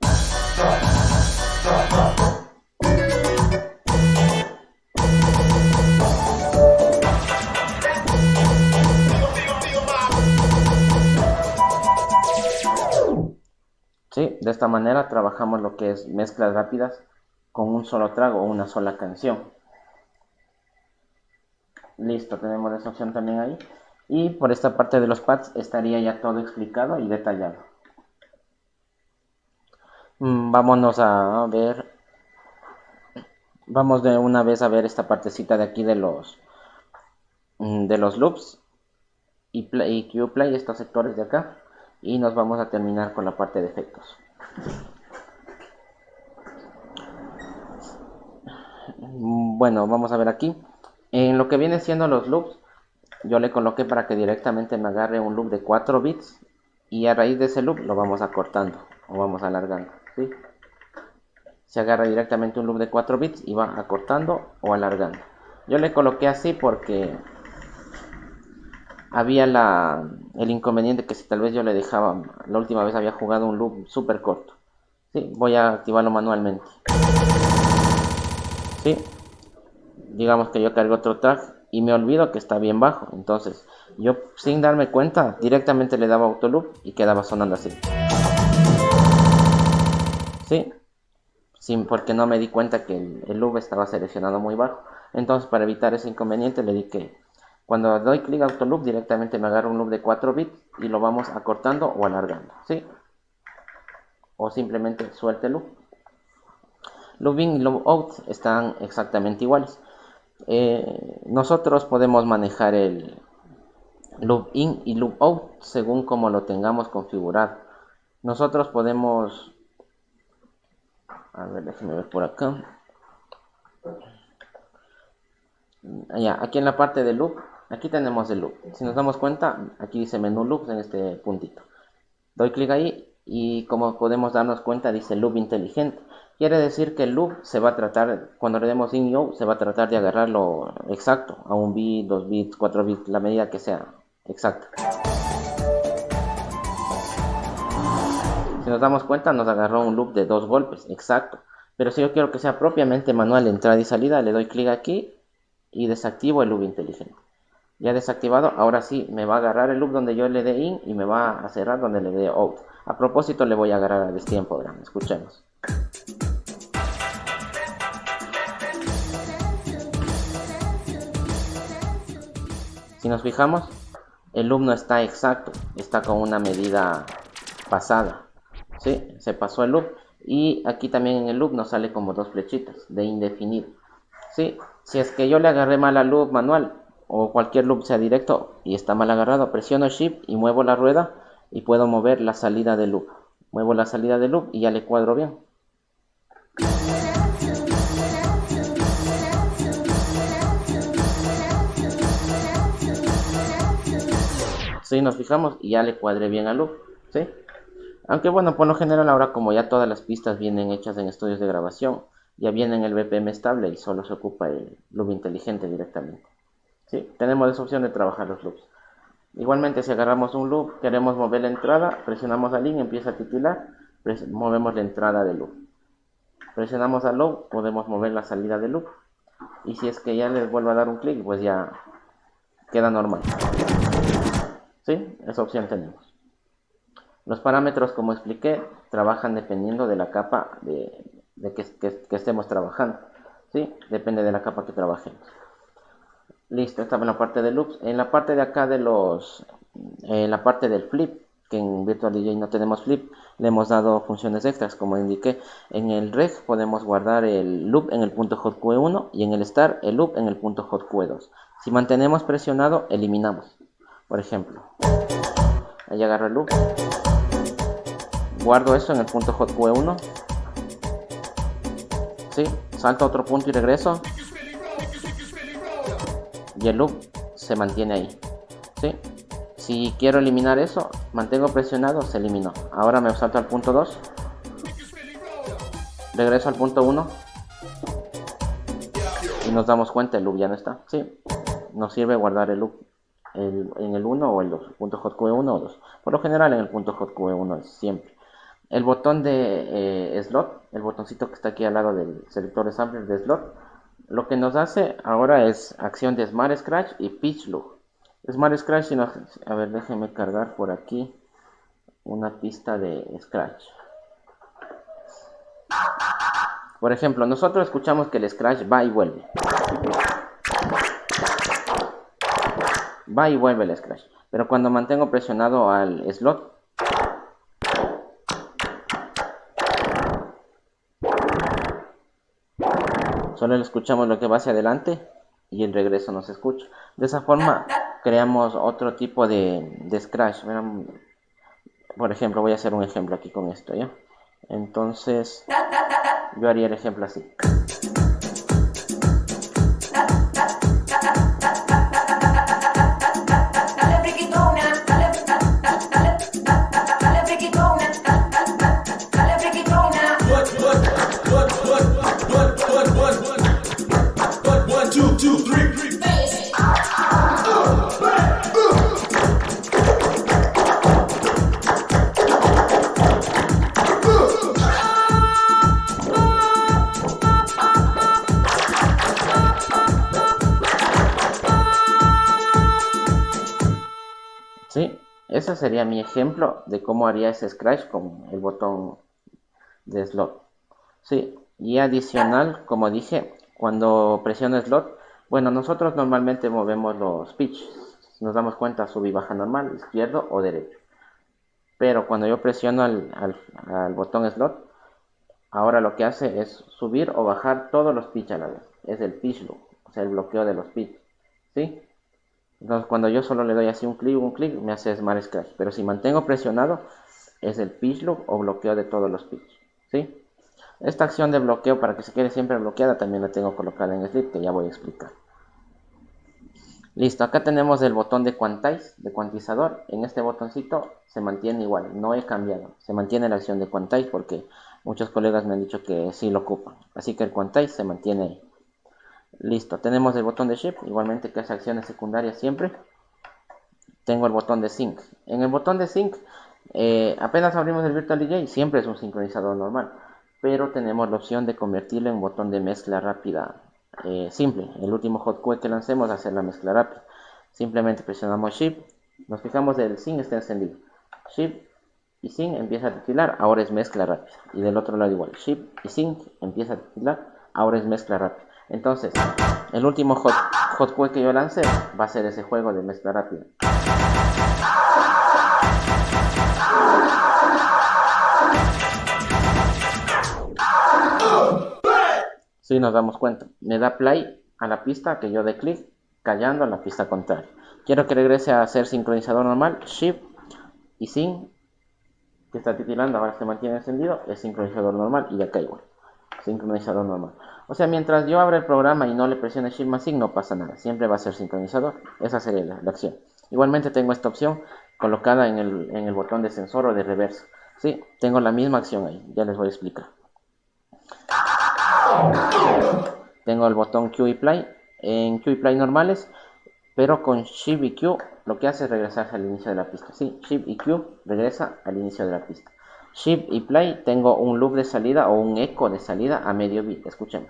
Sí, de esta manera trabajamos lo que es mezclas rápidas con un solo trago o una sola canción. Listo, tenemos esa opción también ahí. Y por esta parte de los pads estaría ya todo explicado y detallado. Vámonos a ver. Vamos de una vez a ver esta partecita de aquí de los loops y QPlay, estos sectores de acá. Y nos vamos a terminar con la parte de efectos. Bueno, vamos a ver aquí. En lo que viene siendo los loops, yo le coloqué para que directamente me agarre un loop de 4 bits, y a raíz de ese loop lo vamos acortando o vamos alargando, ¿sí? Se agarra directamente un loop de 4 bits y va acortando o alargando. Yo le coloqué así porque había el inconveniente que si tal vez yo le dejaba, la última vez había jugado un loop súper corto. ¿Sí? Voy a activarlo manualmente. ¿Sí? Digamos que yo cargo otro tag y me olvido que está bien bajo, entonces yo sin darme cuenta directamente le daba auto loop y quedaba sonando así. ¿Sí? Porque no me di cuenta que el loop estaba seleccionado muy bajo. Entonces para evitar ese inconveniente le di que cuando doy clic a auto loop directamente me agarra un loop de 4 bits y lo vamos acortando o alargando, ¿sí? O simplemente suelte el loop. Loop in y loop out están exactamente iguales. Nosotros podemos manejar el loop in y loop out según como lo tengamos configurado. Nosotros podemos, a ver, déjenme ver por acá. Ya, aquí en la parte de loop, aquí tenemos el loop. Si nos damos cuenta, aquí dice menú loops en este puntito. Doy clic ahí y como podemos darnos cuenta dice loop inteligente. Quiere decir que el loop se va a tratar, cuando le demos in y out, se va a tratar de agarrarlo exacto, a 1 bit, 2 bits, 4 bits, la medida que sea exacta. Si nos damos cuenta nos agarró un loop de 2 golpes, exacto. Pero si yo quiero que sea propiamente manual de entrada y salida, le doy clic aquí y desactivo el loop inteligente. Ya desactivado, ahora sí me va a agarrar el loop donde yo le dé in y me va a cerrar donde le dé out. A propósito le voy a agarrar a destiempo, verán, escuchemos. Si nos fijamos, el loop no está exacto, está con una medida pasada, ¿sí? Se pasó el loop y aquí también en el loop nos sale como dos flechitas de indefinido, ¿sí? Si es que yo le agarré mal al loop manual o cualquier loop sea directo y está mal agarrado, presiono Shift y muevo la rueda y puedo mover la salida del loop. Muevo la salida del loop y ya le cuadro bien. ¿Sí? Nos fijamos y ya le cuadré bien al loop, ¿sí? Aunque bueno, por lo general ahora como ya todas las pistas vienen hechas en estudios de grabación, ya viene en el BPM estable y solo se ocupa el loop inteligente directamente. ¿Sí? Tenemos esa opción de trabajar los loops. Igualmente si agarramos un loop, queremos mover la entrada, presionamos al in, empieza a titilar, movemos la entrada del loop. Presionamos al loop, podemos mover la salida del loop. Y si es que ya les vuelvo a dar un clic, pues ya queda normal. ¿Sí? Esa opción tenemos. Los parámetros, como expliqué, trabajan dependiendo de la capa que estemos trabajando, ¿sí? Depende de la capa que trabajemos. Listo, esta es la parte de loops. En la parte de acá en la parte del flip, que en Virtual DJ no tenemos flip, le hemos dado funciones extras, como indiqué. En el reg podemos guardar el loop en el punto hot QE1 y en el start el loop en el punto hot QE2. Si mantenemos presionado, eliminamos. Por ejemplo, ahí agarro el loop. Guardo eso en el punto hot QE1, ¿sí? Salto a otro punto y regreso y el loop se mantiene ahí, ¿sí? Si quiero eliminar eso, mantengo presionado, se eliminó. Ahora me salto al punto 2, regreso al punto 1 y nos damos cuenta, el loop ya no está, ¿sí? Nos sirve guardar el loop en el 1 o el 2, punto hot QE1 o 2. Por lo general en el punto hot QE1 es siempre. El botón de slot, el botoncito que está aquí al lado del selector de sampler de slot, lo que nos hace ahora es acción de Smart Scratch y Pitch Loop. Smart Scratch, si nos, a ver, déjenme cargar por aquí una pista de Scratch. Por ejemplo, nosotros escuchamos que el Scratch va y vuelve. Va y vuelve el Scratch. Pero cuando mantengo presionado al slot, solo le escuchamos lo que va hacia adelante y el regreso no se escucha. De esa forma creamos otro tipo de scratch. Por ejemplo, voy a hacer un ejemplo aquí con esto, ¿ya? Entonces, yo haría el ejemplo así. ¿Sí? Ese sería mi ejemplo de cómo haría ese scratch con el botón de slot. Sí, y adicional, como dije, cuando presiono slot, bueno, nosotros normalmente movemos los pitch, nos damos cuenta, sub y baja normal, izquierdo o derecho. Pero cuando yo presiono al botón slot, ahora lo que hace es subir o bajar todos los pitch a la vez. Es el pitch loop, o sea, el bloqueo de los pitch, ¿sí? Entonces cuando yo solo le doy así un clic, me hace Smart Scratch. Pero si mantengo presionado, es el pitch loop o bloqueo de todos los pitch, ¿sí? Esta acción de bloqueo para que se quede siempre bloqueada también la tengo colocada en Slip, que ya voy a explicar. Listo, acá tenemos el botón de Quantize, de cuantizador. En este botoncito se mantiene igual, no he cambiado. Se mantiene la acción de Quantize porque muchos colegas me han dicho que sí lo ocupan. Así que el Quantize se mantiene ahí. Listo, tenemos el botón de Shift, igualmente que hace acciones secundarias siempre. Tengo el botón de Sync. En el botón de Sync, apenas abrimos el Virtual DJ, siempre es un sincronizador normal. Pero tenemos la opción de convertirlo en botón de mezcla rápida simple. El último hot QE que lancemos hacer la mezcla rápida. Simplemente presionamos Shift, nos fijamos del SYNC está encendido. Shift y SYNC empieza a titilar, ahora es mezcla rápida. Y del otro lado igual, Shift y SYNC empieza a titilar, ahora es mezcla rápida. Entonces, el último hot cue que yo lancé va a ser ese juego de mezcla rápida. Si nos damos cuenta, me da play a la pista que yo dé clic, callando a la pista contraria. Quiero que regrese a ser sincronizador normal, Shift y SYNC, que está titilando, ahora se mantiene encendido, es sincronizador normal y acá igual, sincronizador normal. O sea, mientras yo abra el programa y no le presione Shift más SYNC, no pasa nada, siempre va a ser sincronizador. Esa sería la acción. Igualmente tengo esta opción colocada en el botón de sensor o de reversa. Sí, tengo la misma acción ahí, ya les voy a explicar. Tengo el botón Q y Play, en Q y Play normales, pero con Shift y Q lo que hace es regresarse al inicio de la pista. Sí, Shift y Q regresa al inicio de la pista. Shift y Play tengo un loop de salida o un eco de salida a medio beat. Escuchemos.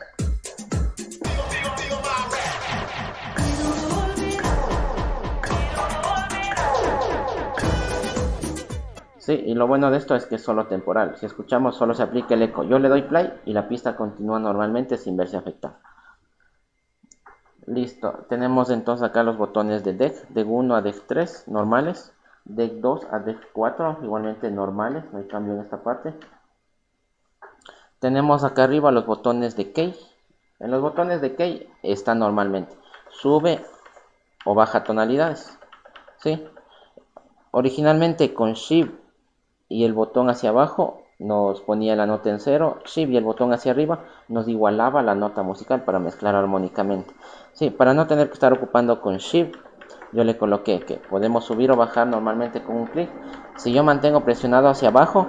Sí, y lo bueno de esto es que es solo temporal. Si escuchamos solo se aplica el eco. Yo le doy play y la pista continúa normalmente sin verse afectada. Listo, tenemos entonces acá los botones de DEC, DEC 1 a DEC 3 normales, DEC 2 a DEC 4 igualmente normales, no hay cambio en esta parte. Tenemos acá arriba los botones de key. En los botones de key está normalmente, sube o baja tonalidades. ¿Sí? Originalmente con Shift y el botón hacia abajo nos ponía la nota en 0, Shift y el botón hacia arriba nos igualaba la nota musical para mezclar armónicamente. Sí, para no tener que estar ocupando con Shift, yo le coloqué que podemos subir o bajar normalmente con un clic. Si yo mantengo presionado hacia abajo,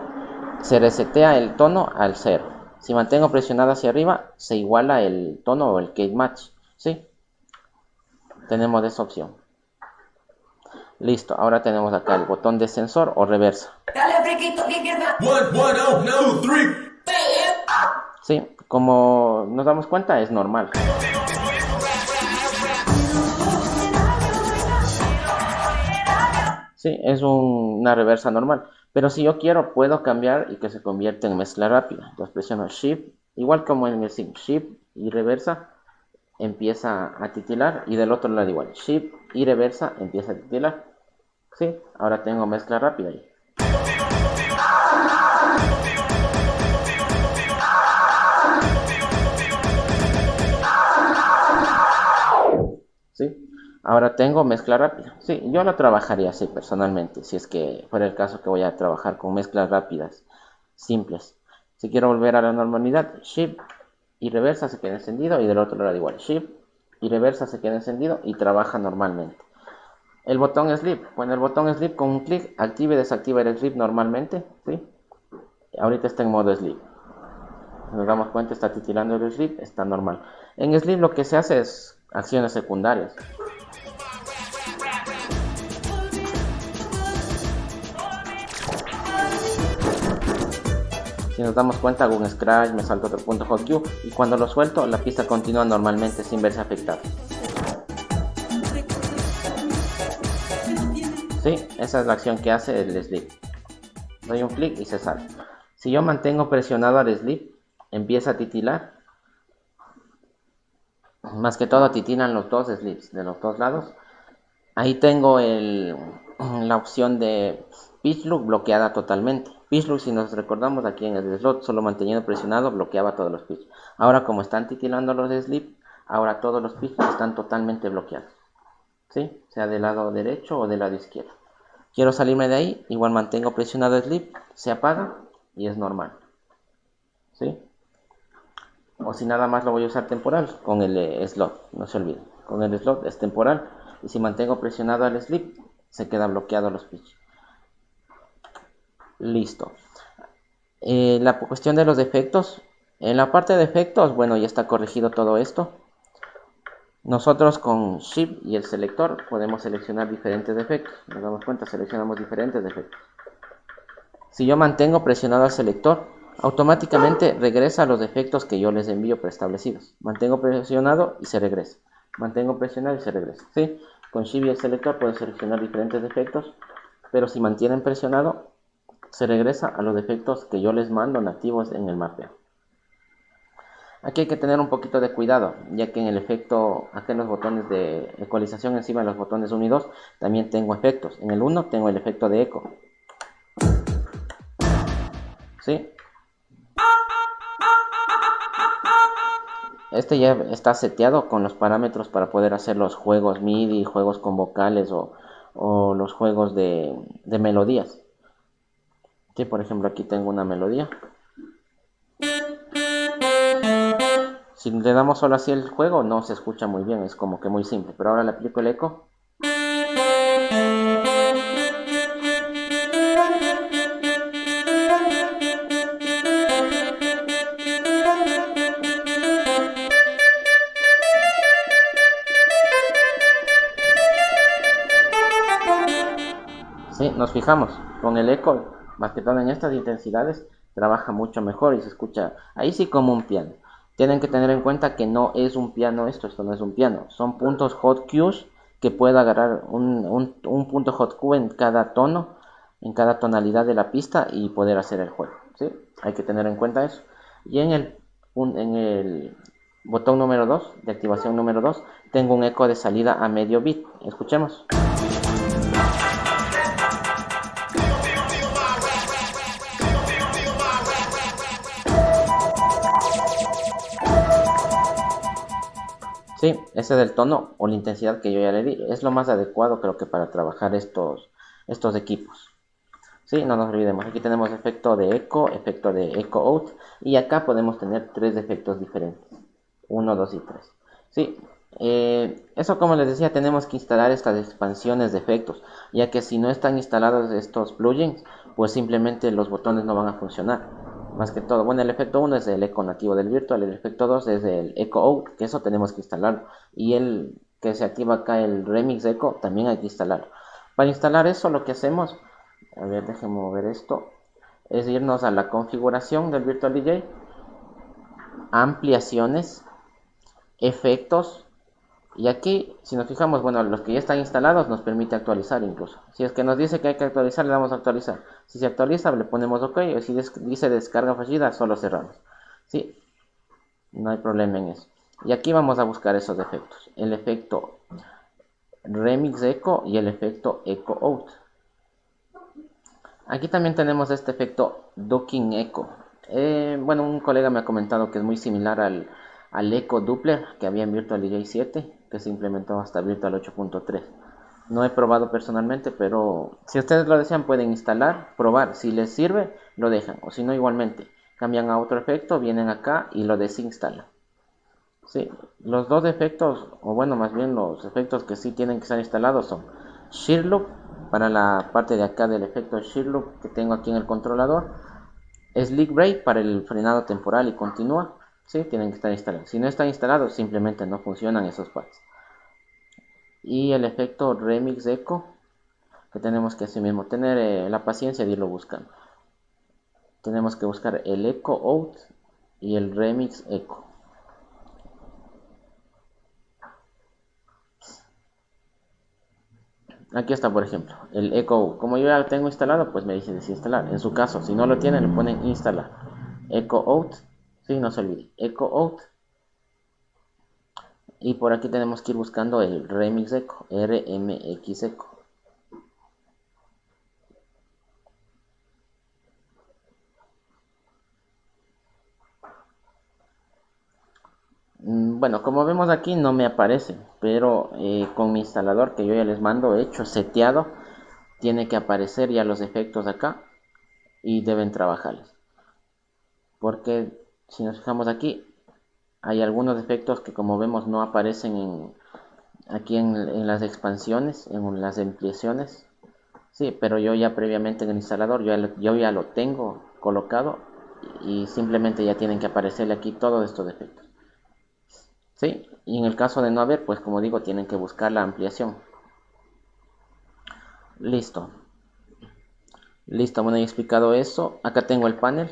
se resetea el tono al 0. Si mantengo presionado hacia arriba, se iguala el tono o el gate match. ¿Sí? Tenemos esa opción. Listo, ahora tenemos acá el botón de sensor o reversa. Sí, como nos damos cuenta es normal. Sí, es una reversa normal. Pero si yo quiero, puedo cambiar y que se convierta en mezcla rápida. Entonces presiono Shift, igual como en el sync, Shift y reversa, empieza a titilar. Y del otro lado igual, Shift y reversa, empieza a titilar. Sí, ahora tengo mezcla rápida ahí. ¿Sí? Ahora tengo mezcla rápida. Sí, yo la trabajaría así personalmente, si es que fuera el caso que voy a trabajar con mezclas rápidas, simples. Si quiero volver a la normalidad, Shift y reversa se queda encendido y del otro lado igual, Shift y reversa se queda encendido y trabaja normalmente. El botón Sleep, bueno, el botón Sleep con un clic activa y desactiva el Sleep normalmente, ¿sí? Ahorita está en modo Sleep. Nos damos cuenta, está titilando el Sleep, está normal. En Sleep lo que se hace es acciones secundarias. Si nos damos cuenta, hago un scratch, me salto otro punto hot cue y cuando lo suelto, la pista continúa normalmente sin verse afectada. Sí, esa es la acción que hace el sleep. Doy un clic y se sale. Si yo mantengo presionado al sleep, empieza a titilar. Más que todo titilan los dos sleeps de los dos lados. Ahí tengo la opción de pitch loop bloqueada totalmente. Pitch loop, si nos recordamos aquí en el slot, solo manteniendo presionado bloqueaba todos los pitch. Ahora como están titilando los sleep, ahora todos los pitch están totalmente bloqueados. ¿Sí? Sea del lado derecho o del lado izquierdo. Quiero salirme de ahí, igual mantengo presionado el sleep, se apaga y es normal. ¿Sí? O si nada más lo voy a usar temporal, con el slot, no se olviden. Con el slot es temporal y si mantengo presionado el sleep, se queda bloqueado los pitch. Listo. La cuestión de los efectos. En la parte de efectos, bueno, ya está corregido todo esto. Nosotros con Shift y el selector podemos seleccionar diferentes efectos. Nos damos cuenta, seleccionamos diferentes efectos. Si yo mantengo presionado al selector, automáticamente regresa a los efectos que yo les envío preestablecidos. Mantengo presionado y se regresa. Mantengo presionado y se regresa. ¿Sí? Con Shift y el selector pueden seleccionar diferentes efectos, pero si mantienen presionado, se regresa a los efectos que yo les mando nativos en el mapeo. Aquí hay que tener un poquito de cuidado, ya que en el efecto, acá en los botones de ecualización, encima de los botones 1 y 2, también tengo efectos. En el 1 tengo el efecto de eco. ¿Sí? Este ya está seteado con los parámetros para poder hacer los juegos MIDI, juegos con vocales o los juegos de melodías. Sí, por ejemplo, aquí tengo una melodía. Si le damos solo así el juego, no se escucha muy bien, es como que muy simple. Pero ahora le aplico el eco. Sí, nos fijamos, con el eco, más que todo en estas intensidades, trabaja mucho mejor y se escucha ahí sí como un piano. Tienen que tener en cuenta que no es un piano esto no es un piano, son puntos hot cues que puede agarrar un punto hot cue en cada tono, en cada tonalidad de la pista y poder hacer el juego. ¿Sí? Hay que tener en cuenta eso. Y en el botón número 2, de activación número 2, tengo un eco de salida a medio bit. Escuchemos. Sí, ese del tono o la intensidad que yo ya le di es lo más adecuado creo que para trabajar estos equipos. Sí, no nos olvidemos, aquí tenemos efecto de eco out y acá podemos tener tres efectos diferentes, 1, 2 y 3. Sí, eso como les decía tenemos que instalar estas expansiones de efectos, ya que si no están instalados estos plugins, pues simplemente los botones no van a funcionar. Más que todo, bueno, el efecto 1 es el eco nativo del virtual, el efecto 2 es el eco out, que eso tenemos que instalarlo, y el que se activa acá el remix eco también hay que instalarlo. Para instalar eso lo que hacemos, a ver, déjenme mover esto, es irnos a la configuración del Virtual DJ, ampliaciones, efectos, y aquí si nos fijamos, bueno, los que ya están instalados nos permite actualizar incluso. Si es que nos dice que hay que actualizar, le damos a actualizar. Si se actualiza, le ponemos OK, o si dice descarga fallida, solo cerramos. Sí, no hay problema en eso. Y aquí vamos a buscar esos efectos, el efecto remix eco y el efecto eco out. Aquí también tenemos este efecto ducking echo. Bueno, un colega me ha comentado que es muy similar al eco Doppler que había en Virtual DJ 7, que se implementó hasta Virtual 8.3. No he probado personalmente, pero si ustedes lo desean pueden instalar, probar. Si les sirve, lo dejan. O si no, igualmente, cambian a otro efecto, vienen acá y lo desinstalan. Sí, los dos efectos, o bueno, más bien los efectos que sí tienen que estar instalados son Shear Loop, para la parte de acá del efecto Shear Loop que tengo aquí en el controlador, Slick Brake para el frenado temporal y continua, sí, tienen que estar instalados. Si no están instalados, simplemente no funcionan esos pads. Y el efecto Remix Echo, que tenemos que así mismo tener la paciencia de irlo buscando. Tenemos que buscar el Echo Out y el Remix Echo. Aquí está, por ejemplo, el Echo. Como yo ya lo tengo instalado, pues me dice desinstalar. En su caso, si no lo tienen, le ponen instalar. Echo Out. Sí, no se olvide. Echo Out. Y por aquí tenemos que ir buscando el Remix Echo. RMX Echo. Bueno, como vemos aquí no me aparece, pero con mi instalador que yo ya les mando hecho, seteado, tiene que aparecer ya los efectos acá y deben trabajarles. Porque si nos fijamos aquí, hay algunos efectos que como vemos no aparecen aquí en las expansiones, en las ampliaciones. Sí, pero yo ya previamente en el instalador, yo ya lo tengo colocado y simplemente ya tienen que aparecerle aquí todos estos efectos. Sí, y en el caso de no haber, pues como digo, tienen que buscar la ampliación. Listo. Listo, bueno, he explicado eso. Acá tengo el panel.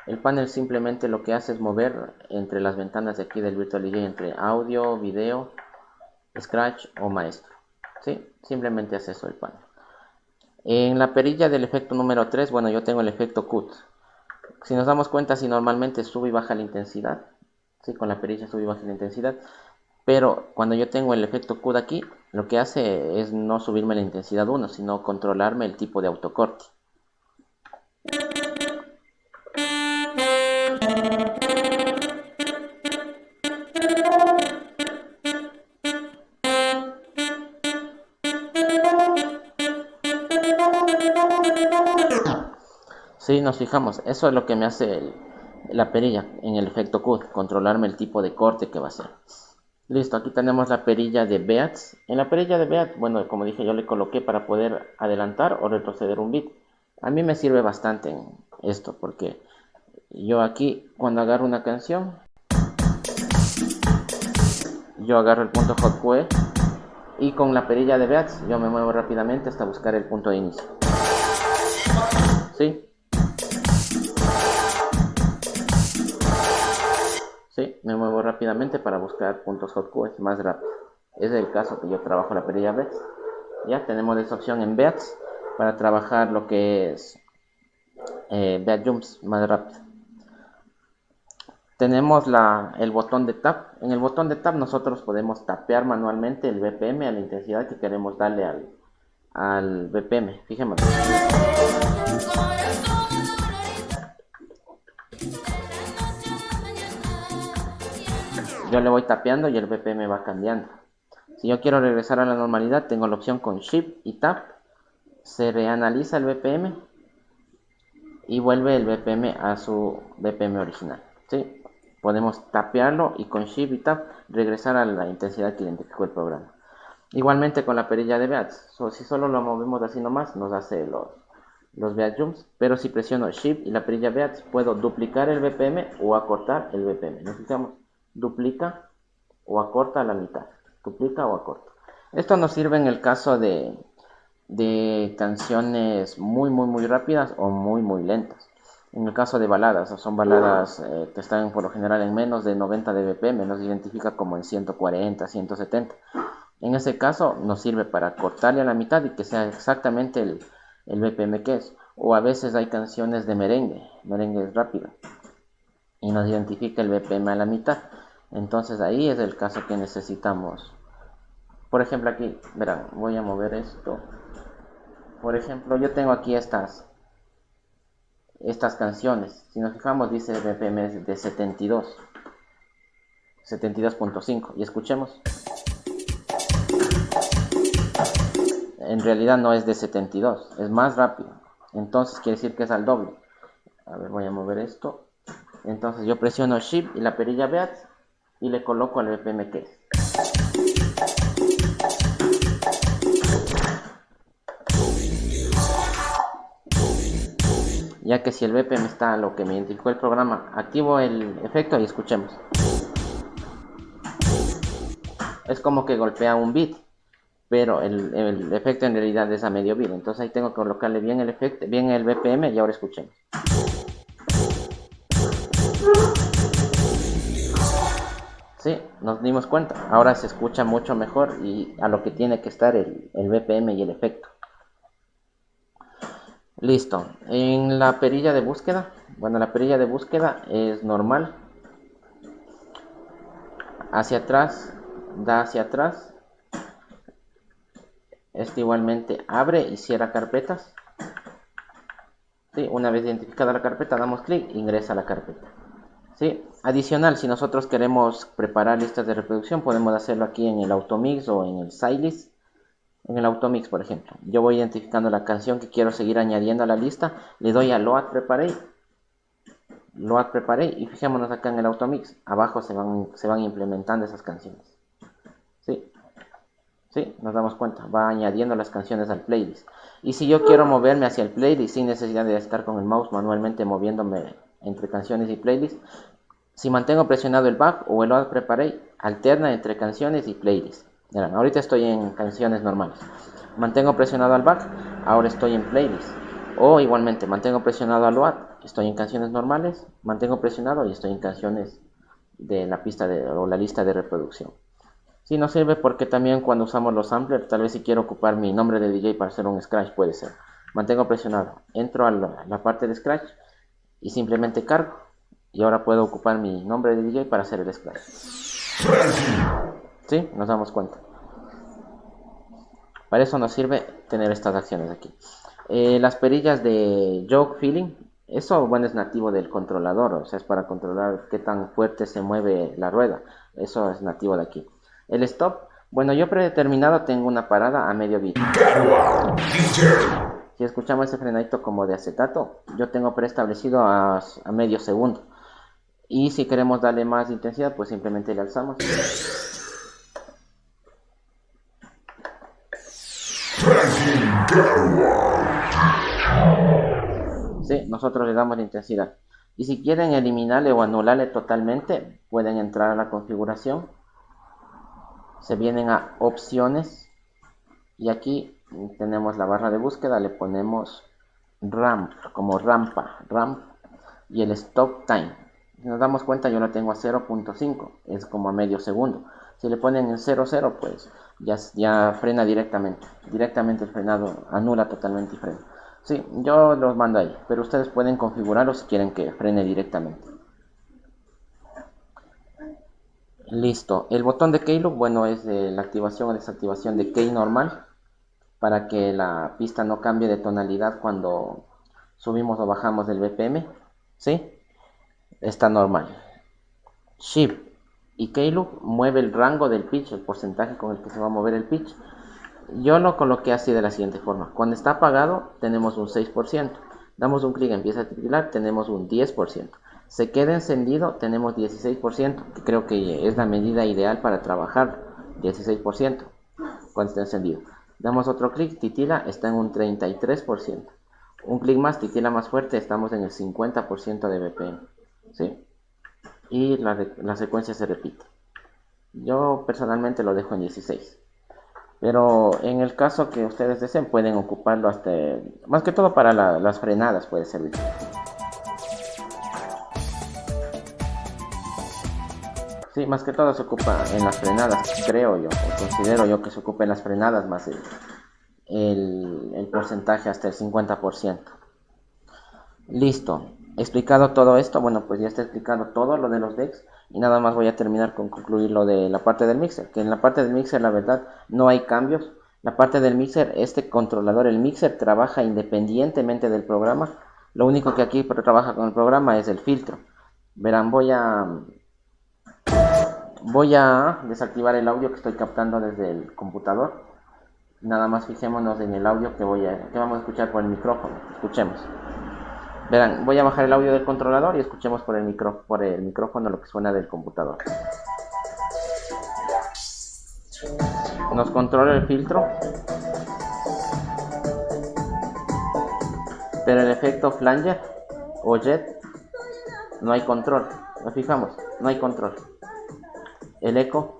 El panel simplemente lo que hace es mover entre las ventanas de aquí del Virtual DJ entre audio, video, Scratch o maestro. ¿sí? Simplemente hace eso el panel. En la perilla del efecto número 3, bueno, yo tengo el efecto cut. Si nos damos cuenta, si normalmente sube y baja la intensidad, ¿sí? Con la perilla sube y baja la intensidad, pero cuando yo tengo el efecto cut aquí, lo que hace es no subirme la intensidad 1, sino controlarme el tipo de autocorte. Si nos fijamos, eso es lo que me hace la perilla en el efecto cut, controlarme el tipo de corte que va a ser. Listo, aquí tenemos la perilla de Beats. En la perilla de Beats, bueno, como dije, yo le coloqué para poder adelantar o retroceder un bit. A mí me sirve bastante en esto, porque yo aquí, cuando agarro una canción, yo agarro el punto hot QE y con la perilla de Beats yo me muevo rápidamente hasta buscar el punto de inicio. ¿Sí? Sí, me muevo rápidamente para buscar puntos hot QE más rápido. Ese es el caso que yo trabajo la perilla Beats. Ya tenemos esa opción en Beats para trabajar lo que es Beat Jumps más rápido. Tenemos el botón de tap. En el botón de tap nosotros podemos tapear manualmente el BPM a la intensidad que queremos darle al BPM. Fijémonos. Yo le voy tapeando y el BPM va cambiando. Si yo quiero regresar a la normalidad, tengo la opción con Shift y Tap. Se reanaliza el BPM y vuelve el BPM a su BPM original. ¿Sí? Podemos tapearlo y con Shift y Tap regresar a la intensidad que identificó el programa. Igualmente con la perilla de Beats. Si solo lo movemos así nomás, nos hace los Beat Jumps. Pero si presiono Shift y la perilla Beats, puedo duplicar el BPM o acortar el BPM. Necesitamos duplica o acorta a la mitad. Duplica o acorta. Esto nos sirve en el caso de canciones muy rápidas o muy lentas. En el caso de baladas, son baladas que están por lo general en menos de 90 de BPM, nos identifica como en 140, 170. En ese caso nos sirve para cortarle a la mitad y que sea exactamente el BPM que es. O a veces hay canciones de merengue es rápido, y nos identifica el BPM a la mitad. Entonces ahí es el caso que necesitamos. Por ejemplo aquí, verán, voy a mover esto. Por ejemplo, yo tengo aquí estas canciones. Si nos fijamos, dice BPM de 72.5. Y escuchemos. En realidad no es de 72, es más rápido. Entonces quiere decir que es al doble. A ver, voy a mover esto. Entonces yo presiono Shift y la perilla Beats y le coloco el BPM que es. Ya que si el BPM está a lo que me identificó el programa, activo el efecto y escuchemos. Es como que golpea un beat, pero el efecto en realidad es a medio beat. Entonces ahí tengo que colocarle bien el efecto, bien el BPM y ahora escuchemos. Sí, nos dimos cuenta. Ahora se escucha mucho mejor y a lo que tiene que estar el BPM y el efecto. Listo. En la perilla de búsqueda, bueno, la perilla de búsqueda es normal. Hacia atrás, da hacia atrás. Este igualmente abre y cierra carpetas. ¿Sí? Una vez identificada la carpeta, damos clic, ingresa a la carpeta. ¿Sí? Adicional, si nosotros queremos preparar listas de reproducción, podemos hacerlo aquí en el Automix o en el Sitelist. En el Automix, por ejemplo, yo voy identificando la canción que quiero seguir añadiendo a la lista, le doy a Load Preparate, y fijémonos acá en el Automix, abajo se van implementando esas canciones. ¿Sí? ¿Sí? Nos damos cuenta, va añadiendo las canciones al playlist. Y si yo quiero moverme hacia el playlist sin necesidad de estar con el mouse manualmente moviéndome entre canciones y playlist, si mantengo presionado el Back o el Load Preparate, alterna entre canciones y playlist. Verán, ahorita estoy en canciones normales. Mantengo presionado al Back, ahora estoy en playlist. O igualmente, mantengo presionado al Load, estoy en canciones normales. Mantengo presionado y estoy en canciones de la pista o la lista de reproducción. Sí, nos sirve porque también cuando usamos los samplers, tal vez si quiero ocupar mi nombre de DJ para hacer un scratch, puede ser. Mantengo presionado, entro a la parte de scratch y simplemente cargo. Y ahora puedo ocupar mi nombre de DJ para hacer el scratch. Sí, nos damos cuenta. Para eso nos sirve tener estas acciones aquí. Las perillas de Joke Feeling, eso bueno es nativo del controlador, o sea es para controlar qué tan fuerte se mueve la rueda, eso es nativo de aquí. El stop, bueno yo predeterminado tengo una parada a medio beat. Si escuchamos ese frenadito como de acetato, yo tengo preestablecido a medio segundo. Y si queremos darle más intensidad, pues simplemente le alzamos. Sí, nosotros le damos la intensidad. Y si quieren eliminarle o anularle totalmente, pueden entrar a la configuración. Se vienen a opciones. Y aquí tenemos la barra de búsqueda. Le ponemos ramp, como rampa, ramp. Y el stop time. Si nos damos cuenta, yo lo tengo a 0.5. Es como a medio segundo. Si le ponen en 0.0, pues ya frena directamente. Directamente el frenado anula totalmente y frena. Sí, yo los mando ahí, pero ustedes pueden configurarlo si quieren que frene directamente. Listo, el botón de Keyloop, bueno, es de la activación o desactivación de Key normal, para que la pista no cambie de tonalidad cuando subimos o bajamos del BPM, ¿sí? Está normal. Shift y Keyloop mueve el rango del pitch, el porcentaje con el que se va a mover el pitch. Yo lo coloqué así de la siguiente forma. Cuando está apagado tenemos un 6%. Damos un clic, empieza a titilar, tenemos un 10%. Se queda encendido, tenemos 16%, que creo que es la medida ideal para trabajar, 16%, cuando está encendido. Damos otro clic, titila, está en un 33%. Un clic más, titila más fuerte, estamos en el 50% de BPM. ¿Sí? Y la secuencia se repite. Yo personalmente lo dejo en 16. Pero en el caso que ustedes deseen pueden ocuparlo hasta, más que todo para las frenadas puede servir. Sí, más que todo se ocupa en las frenadas, creo yo, o considero yo que se ocupa en las frenadas más el porcentaje hasta el 50%. Listo, explicado todo esto, bueno pues ya está explicado todo lo de los decks y nada más voy a terminar con concluir lo de la parte del mixer, que en la parte del mixer la verdad no hay cambios. La parte del mixer, este controlador, el mixer trabaja independientemente del programa, lo único que aquí trabaja con el programa es el filtro. Verán, voy a desactivar el audio que estoy captando desde el computador. Nada más fijémonos en el audio que vamos a escuchar por el micrófono. Escuchemos. Verán, voy a bajar el audio del controlador y escuchemos por el micrófono lo que suena del computador. Nos controla el filtro, pero el efecto flanger o jet no hay control. Nos fijamos, no hay control. El eco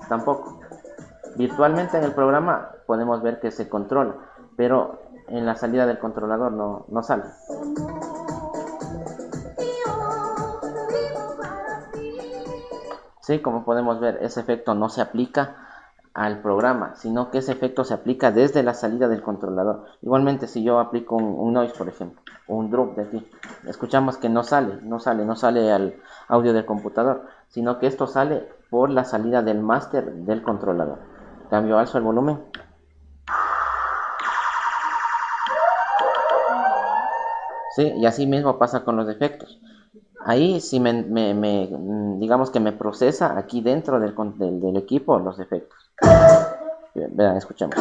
tampoco. Virtualmente en el programa podemos ver que se controla, pero en la salida del controlador no sale. Sí, como podemos ver, ese efecto no se aplica al programa, sino que ese efecto se aplica desde la salida del controlador. Igualmente, si yo aplico un noise, por ejemplo, o un drop de aquí, escuchamos que no sale al audio del computador, sino que esto sale por la salida del máster del controlador. Cambio, alzo el volumen. Sí, y así mismo pasa con los efectos. Ahí sí digamos que me procesa aquí dentro del equipo los efectos. Vean, escuchemos.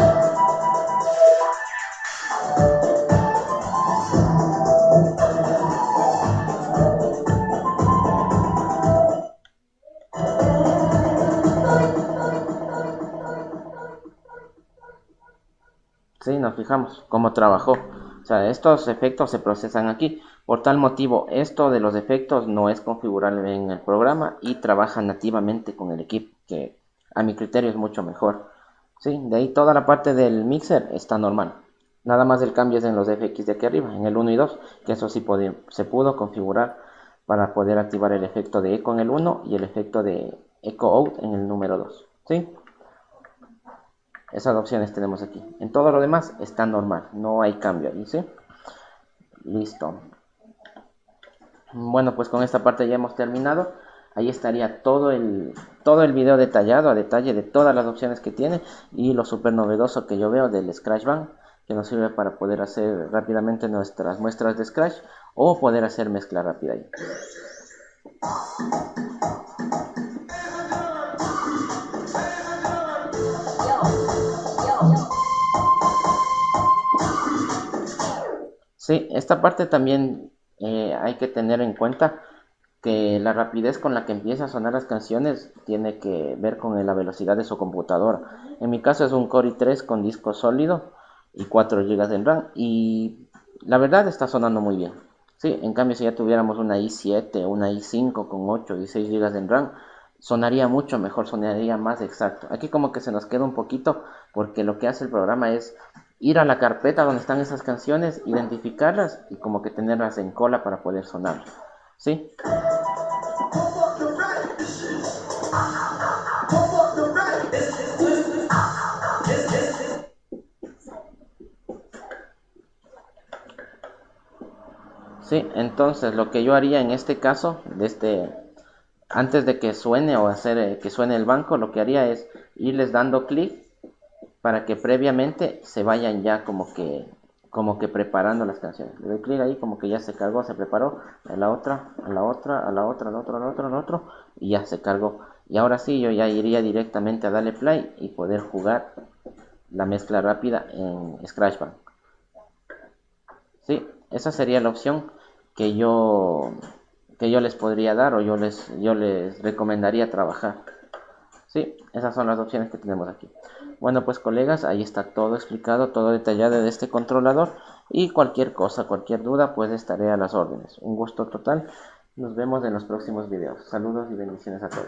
Sí, nos fijamos cómo trabajó. O sea, estos efectos se procesan aquí. Por tal motivo, esto de los efectos no es configurable en el programa y trabaja nativamente con el equipo, que a mi criterio es mucho mejor. Sí, de ahí toda la parte del mixer está normal. Nada más el cambio es en los FX de aquí arriba, en el 1 y 2, que eso sí se pudo configurar para poder activar el efecto de eco en el 1 y el efecto de echo out en el número 2. ¿sí? Esas opciones tenemos aquí. En todo lo demás está normal, no hay cambio ahí, ¿sí? Listo. Bueno, pues con esta parte ya hemos terminado. Ahí estaría todo el video detallado a detalle de todas las opciones que tiene y lo súper novedoso que yo veo del Scratch Band, que nos sirve para poder hacer rápidamente nuestras muestras de Scratch o poder hacer mezcla rápida ahí. Sí, esta parte también hay que tener en cuenta que la rapidez con la que empieza a sonar las canciones tiene que ver con la velocidad de su computadora. En mi caso es un Core i3 con disco sólido y 4 GB de RAM y la verdad está sonando muy bien. Sí, en cambio si ya tuviéramos una i7, una i5 con 8 y 6 GB de RAM, sonaría mucho mejor, sonaría más exacto. Aquí como que se nos queda un poquito porque lo que hace el programa es ir a la carpeta donde están esas canciones, identificarlas y como que tenerlas en cola para poder sonar. ¿Sí? Sí, entonces lo que yo haría en este caso, antes de que suene o hacer que suene el banco, lo que haría es irles dando clic para que previamente se vayan ya como que preparando las canciones. Le doy clic ahí como que ya se cargó, se preparó, a la otra, a la otra, a la otra, al otro, al otro, al otro, y ya se cargó. Y ahora sí, yo ya iría directamente a darle play y poder jugar la mezcla rápida en Scratch Band. Sí, esa sería la opción que yo les podría dar o yo les recomendaría trabajar. Sí, esas son las opciones que tenemos aquí. Bueno, pues colegas, ahí está todo explicado, todo detallado de este controlador y cualquier cosa, cualquier duda, pues estaré a las órdenes. Un gusto total. Nos vemos en los próximos videos. Saludos y bendiciones a todos.